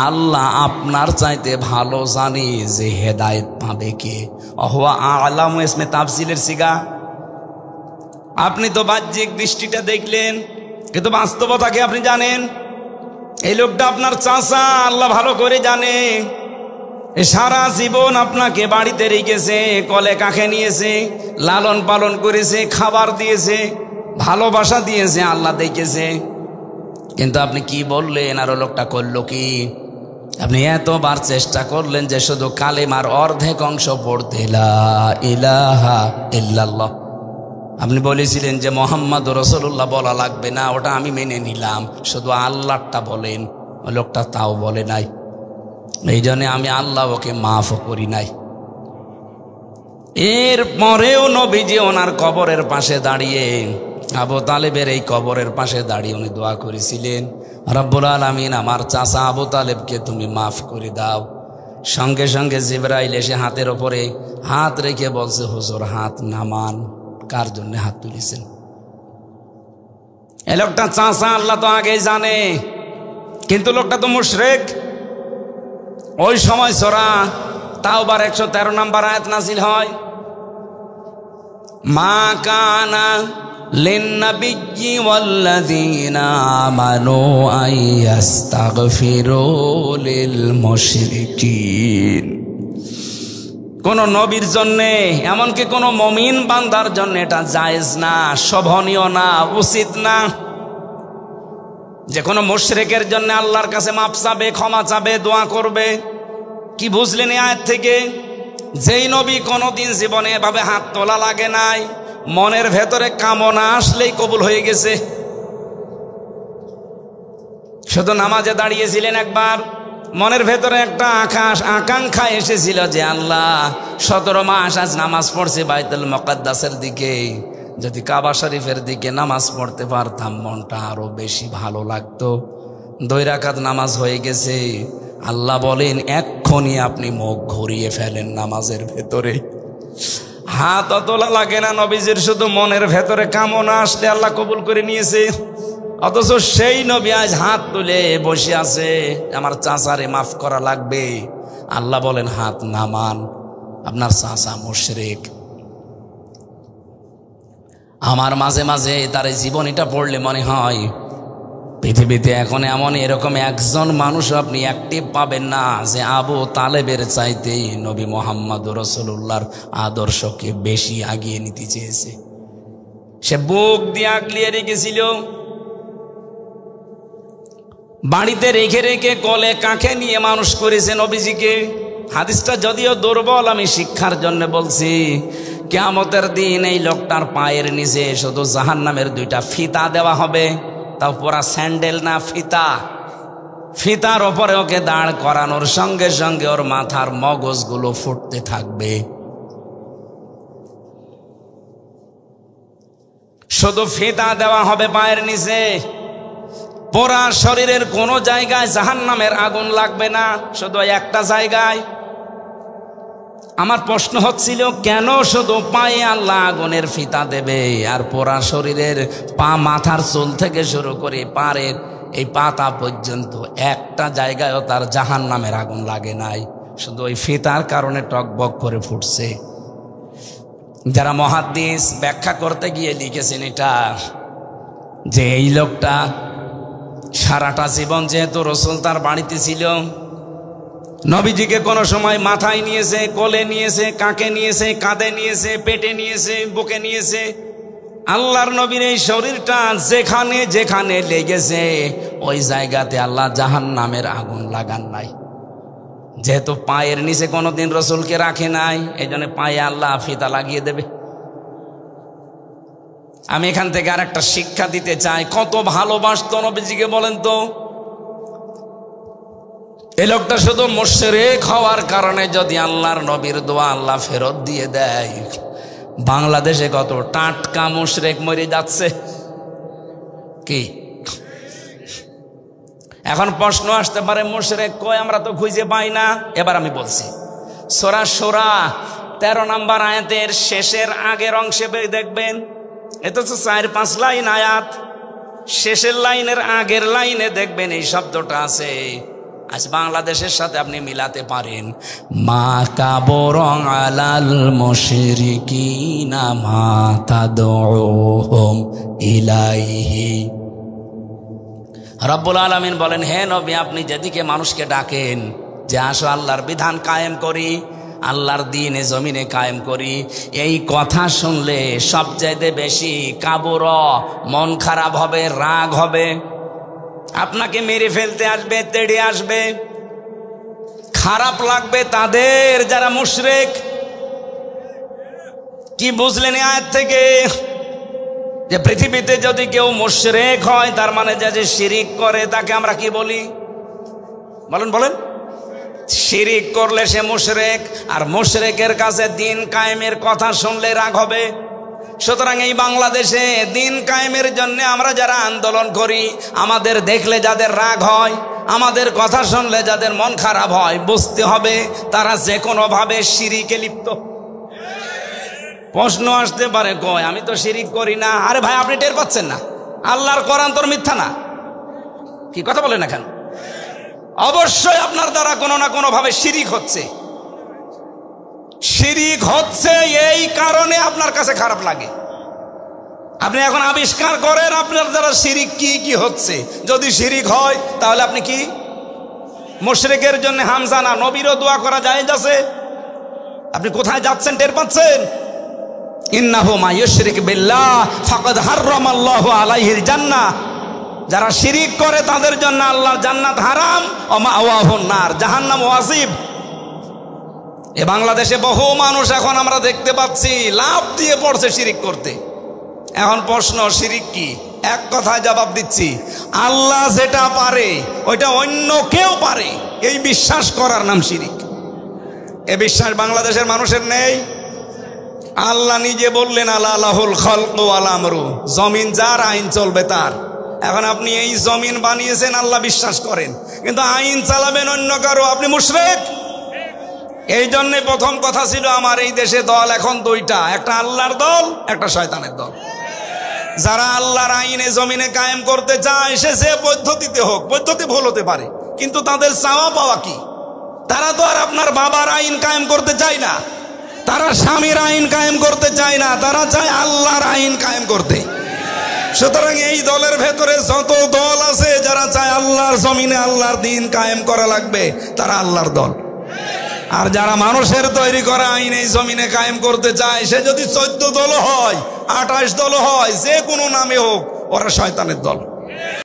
আল্লাহ আপনার চাইতে ভালো জানি যে হেদায়েত পাবে কে। অহুয়া আলামু ইসমে তাফসিলের সিগা। আপনি তো বাহ্যিক দৃষ্টিটা দেখলেন, কিন্তু বাস্তবতাকে আপনি জানেন। এই লোকটা আপনার চাচা, আল্লাহ ভালো করে জানে। সারা জীবন আপনাকে বাড়িতে রেখেছে, কলে কাকে নিয়েছে, লালন পালন করেছে, খাবার দিয়েছে, ভালোবাসা দিয়েছে, আল্লাহ দেখেছে। কিন্তু আপনি কি বললেন? আর লোকটা করলো কি? আপনি এতবার চেষ্টা করলেন যে শুধু কালেমার অর্ধেক অংশ পড়তে, লা ইলাহা ইল্লাল্লাহ। আপনি বলেছিলেন যে মোহাম্মদ রাসূলুল্লাহ বলা লাগবে না, ওটা আমি মেনে নিলাম, শুধু আল্লাহটা বলেন। ওই লোকটা তাও বলে নাই। এই জন্য আমি আল্লাহ ওকে মাফও করি নাই। এর পরেও নবীজি ওনার কবরের পাশে দাঁড়িয়ে, আবু তালেবের এই কবরের পাশে দাঁড়িয়ে উনি দোয়া করেছিলেন, রব্বুল আলামিন আমার চাচা আবু তালেবকে তুমি মাফ করে দাও। সঙ্গে সঙ্গে জিবরাইল এসে হাতের ওপরে হাত রেখে বলছে, হুজুর হাত নামান। কার জন্য হাত তুলেছেন? এই লোকটা চাচা আল্লাহ তো আগেই জানে, কিন্তু লোকটা তো মুশরিক। ওই সময় সূরা তাওবার 113 নম্বর আয়াত নাযিল হয়, মা কানা লিন-নাবিয়্যি ওয়াল্লাযীনা আমানু আইয়াস্তাগফিরু লিল-মুশরিকিন। কোন নবীর জন্যে, এমনকি কোন মুমিন বান্দার জন্য এটা জায়েজ না, শোভনীয় না, উচিত না যে কোনো মুশরিকের জন্য আল্লাহর কাছে মাপ চাবে, ক্ষমা চাবে, দোয়া করবে। কি বুঝলেন এই আয়াত থেকে? যেই নবী কোনোদিন জীবনে এভাবে হাত তোলা লাগে নাই, মনের ভেতরে কামনা আসলেই কবুল হয়ে গেছে। শুধু নামাজে দাঁড়িয়েছিলেন একবার, মনের ভেতরে একটা আকাঙ্ক্ষা এসেছিল যে আল্লাহ 17 মাস আজ নামাজ পড়ছে বাইতুল মুকাদ্দাসের দিকে, যদি কাবা শরীফের দিকে নামাজ পড়তে পারতাম মনটা আরো বেশি ভালো লাগতো। 2 রাকাত নামাজ হয়ে গেছে। আল্লাহ বলেন এক্ষুনি আপনি মুখ ঘুরিয়ে ফেলেন নামাজের ভেতরে। হাত তোলা লাগে না নবীজির, শুধু মনের ভেতরে কামনা আসলে আল্লাহ কবুল করে নিয়েছে। অথচ সেই নবী আজ হাত তুলে বসে আছে, আমার চাচারে মাফ করা লাগবে। আল্লাহ বলেন হাত নামান, আপনার চাচা মুশরিক। আমার মাঝে মাঝে তার জীবনীটা পড়লে মনে হয় পৃথিবীতে এখন এমন এরকম একজন মানুষ আপনি অ্যাক্টিভ পাবেন না যে আবু তালেবের চাইতে নবী মুহাম্মদ রাসূলুল্লাহর আদর্শকে বেশি আগিয়ে নিতে চেয়েছে। সে বুক দিয়ে আগলিয়ে রেখেছিল, বাড়িতে রেখে রেখে কোলে কাঁখে নিয়ে মানুষ করেছে নবীজিকে। হাদিসটা যদিও দুর্বল, আমি শিক্ষার জন্য বলছি। কিয়ামতের দিন এই লোকটার পায়ের নিচে শুধু জাহান্নামের 2টা ফিতা দেওয়া হবে, তাও পুরা স্যান্ডেল না, ফিতা। ফিতার ওপরে ওকে দাঁড় করানোর সঙ্গে সঙ্গে ওর মাথার মগজগুলো ফুটতে থাকবে। শুধু ফিতা দেওয়া হবে পায়ের নিচে, পুরা শরীরের কোনো জায়গায় জাহান্নামের আগুন লাগবে না, শুধু একটা জায়গায়। আমার প্রশ্ন হচ্ছিল কেন শুধু পায়ে আল্লাহ আগুনের ফিতা দেবে, আর পুরা শরীরের মাথার চুল থেকে শুরু করে পায়ের এই পাতা পর্যন্ত একটা জায়গায়ও তার জাহান্নামের আগুন লাগে নাই, শুধু ওই ফিতার কারণে টকবক করে ফুটছে। যারা মুহাদ্দিস ব্যাখ্যা করতে গিয়ে লিখেছেন এটা, যে এই লোকটা সারাটা জীবন যেহেতু রাসূল তার বাড়িতে ছিল, নবীজিকে কোনো সময় মাথায় নিয়েছে, কোলে নিয়েছে, কাঁখে নিয়েছে, কাঁধে নিয়েছে, পেটে নিয়েছে, বুকে নিয়েছে। আল্লাহর নবীর এই শরীরটা যেখানে যেখানে লেগেছে ওই জায়গাতে আল্লাহ জাহান্নামের আগুন লাগান নাই। যেহেতু পায়ের নিচে কোনোদিন রাসূলকে রাখে নাই, এই জন্য পায়ে আল্লাহ ফিতা লাগিয়ে দেবে। আমি এখান থেকে আর একটা শিক্ষা দিতে চাই, কত ভালোবাসতো নবীজিকে বলেন তো। এই লোকটা শুধু মুশরিক হওয়ার কারণে যদি আল্লাহর নবীর দোয়া আল্লাহ ফেরত দিয়ে দেয়, বাংলাদেশে কত টাটকা মুশরিক মরে যাচ্ছে। কি এখন প্রশ্ন আসতে পারে, মুশরিক কই, আমরা তো খুঁজে পাই না। এবার আমি বলছি, সূরা শূরা 13 নম্বর আয়াতের শেষের আগের অংশে দেখবেন, এটা তো 4-5 লাইন আয়াত, শেষের লাইনের আগের লাইনে দেখবেন এই শব্দটা আছে। আজ বাংলাদেশের সাথে আপনি মিলাতে পারেন, মা কাবরং আলাল মুশরিকিনা মা তাদউহুম ইলাইহি। রব্বুল আলামিন বলেন, হে নবী, আপনি যেদিকে মানুষকে ডাকেন যে আসো আল্লাহর বিধান কায়েম করি, আল্লাহর দ্বীন এ জমিনে কায়েম করি, এই কথা শুনলে সবচাইতে বেশি কাবুর, মন খারাপ হবে, রাগ হবে, আপনাকে মেরে ফেলতে আসবে, তেড়ে আসবে। খারাপ লাগবে তাদের যারা মুশরিক। কি বুঝলেন এই আয়াত থেকে? যে পৃথিবীতে যদি কেউ মুশরিক হয়, তার মানে যে শিরিক করে তাকে আমরা কি বলি? বলেন বলেন। শিরিক করলে সে মুশরিক, আর মুশরিকের কাছে দ্বীন কায়েমের কথা শুনলে রাগ হবে। সুতরাং এই বাংলাদেশে দ্বীন কায়েমের জন্য আমরা যারা আন্দোলন করি, আমাদের দেখলে যাদের রাগ হয়, আমাদের কথা শুনলে যাদের মন খারাপ হয়, বুঝতে হবে তারা যে কোনোভাবে শিরিকে লিপ্ত। প্রশ্ন আসতে পারে, কয় আমি তো শিরিক করি না। আরে ভাই, আপনি টের পাচ্ছেন না? আল্লাহর কোরআন তোর মিথ্যা না? কি কথা বলেন না কেন? অবশ্যই আপনার দ্বারা কোনো না কোনো ভাবে শিরিক হচ্ছে। শিরিক হচ্ছে এই কারণে আপনার কাছে খারাপ লাগে। আপনি এখন আবিষ্কার করেন আপনার দ্বারা শিরিক কি কি হচ্ছে। যদি শিরিক হয় তাহলে আপনি কি মুশরিকের জন্য হামজা না, নবীরও দোয়া করা জায়েজ আছে। আপনি কোথায় যাচ্ছেন টের পাচ্ছেন? ইন্নাহু মা ইউশরিক বিল্লাহ ফাকাদ হারামাল্লাহু আলাইহিল জান্নাহ। যারা শিরিক করে তাদের জন্য আল্লাহর জান্নাত হারাম, ওয়া মাওয়াহুন নার, জাহান্নাম ওয়াজিব। এ বাংলাদেশে বহু মানুষ এখন আমরা দেখতে পাচ্ছি লাভ দিয়ে পড়ছে শিরিক করতে। এখন প্রশ্ন, শিরিক কি? এক কথায় জবাব দিচ্ছি, আল্লাহ যেটা পারে ওইটা অন্য কেউ পারে, এই বিশ্বাস করার নাম শিরিক। এ বিশ্বাস বাংলাদেশের মানুষের নেই। আল্লাহ নিজে বললেন, আলা লাহুল খালকু ওয়াল আমরু, জমিন যার, আইন চলবে তার। এখন আপনি এই জমিন বানিয়েছেন, আল্লাহ বিশ্বাস করেন, কিন্তু আইন চালাবেন অন্য কারো, আপনি মুশরিক। এই জন্য প্রথম কথা ছিল আমার এই দেশে দল এখন দুইটা, একটা আল্লাহর দল, একটা শয়তানের দল। যারা আল্লাহর আইনে জমিনে কায়েম করতে চায়, সে যে পদ্ধতিতে হোক, পদ্ধতি ভুল হতে পারে, কিন্তু তাদের চাওয়া পাওয়া কি? তারা তো আর আপনার বাবার আইন কায়েম করতে চায় না, তারা স্বামীর আইন কায়েম করতে চায় না, তারা চায় আল্লাহর আইন কায়েম করতে। সুতরাং এই দলের ভেতরে যত দল আছে, যারা চায় আল্লাহর জমিনে আল্লাহর দ্বীন কায়েম করা লাগবে, তারা আল্লাহর দল। আর যারা মানুষের তৈরি করা আইন এই জমিনে কায়েম করতে চায়, সে যদি 14 দল হয়, 28 দল হয়, যে কোনো নামে হোক, ওরা শয়তানের দল।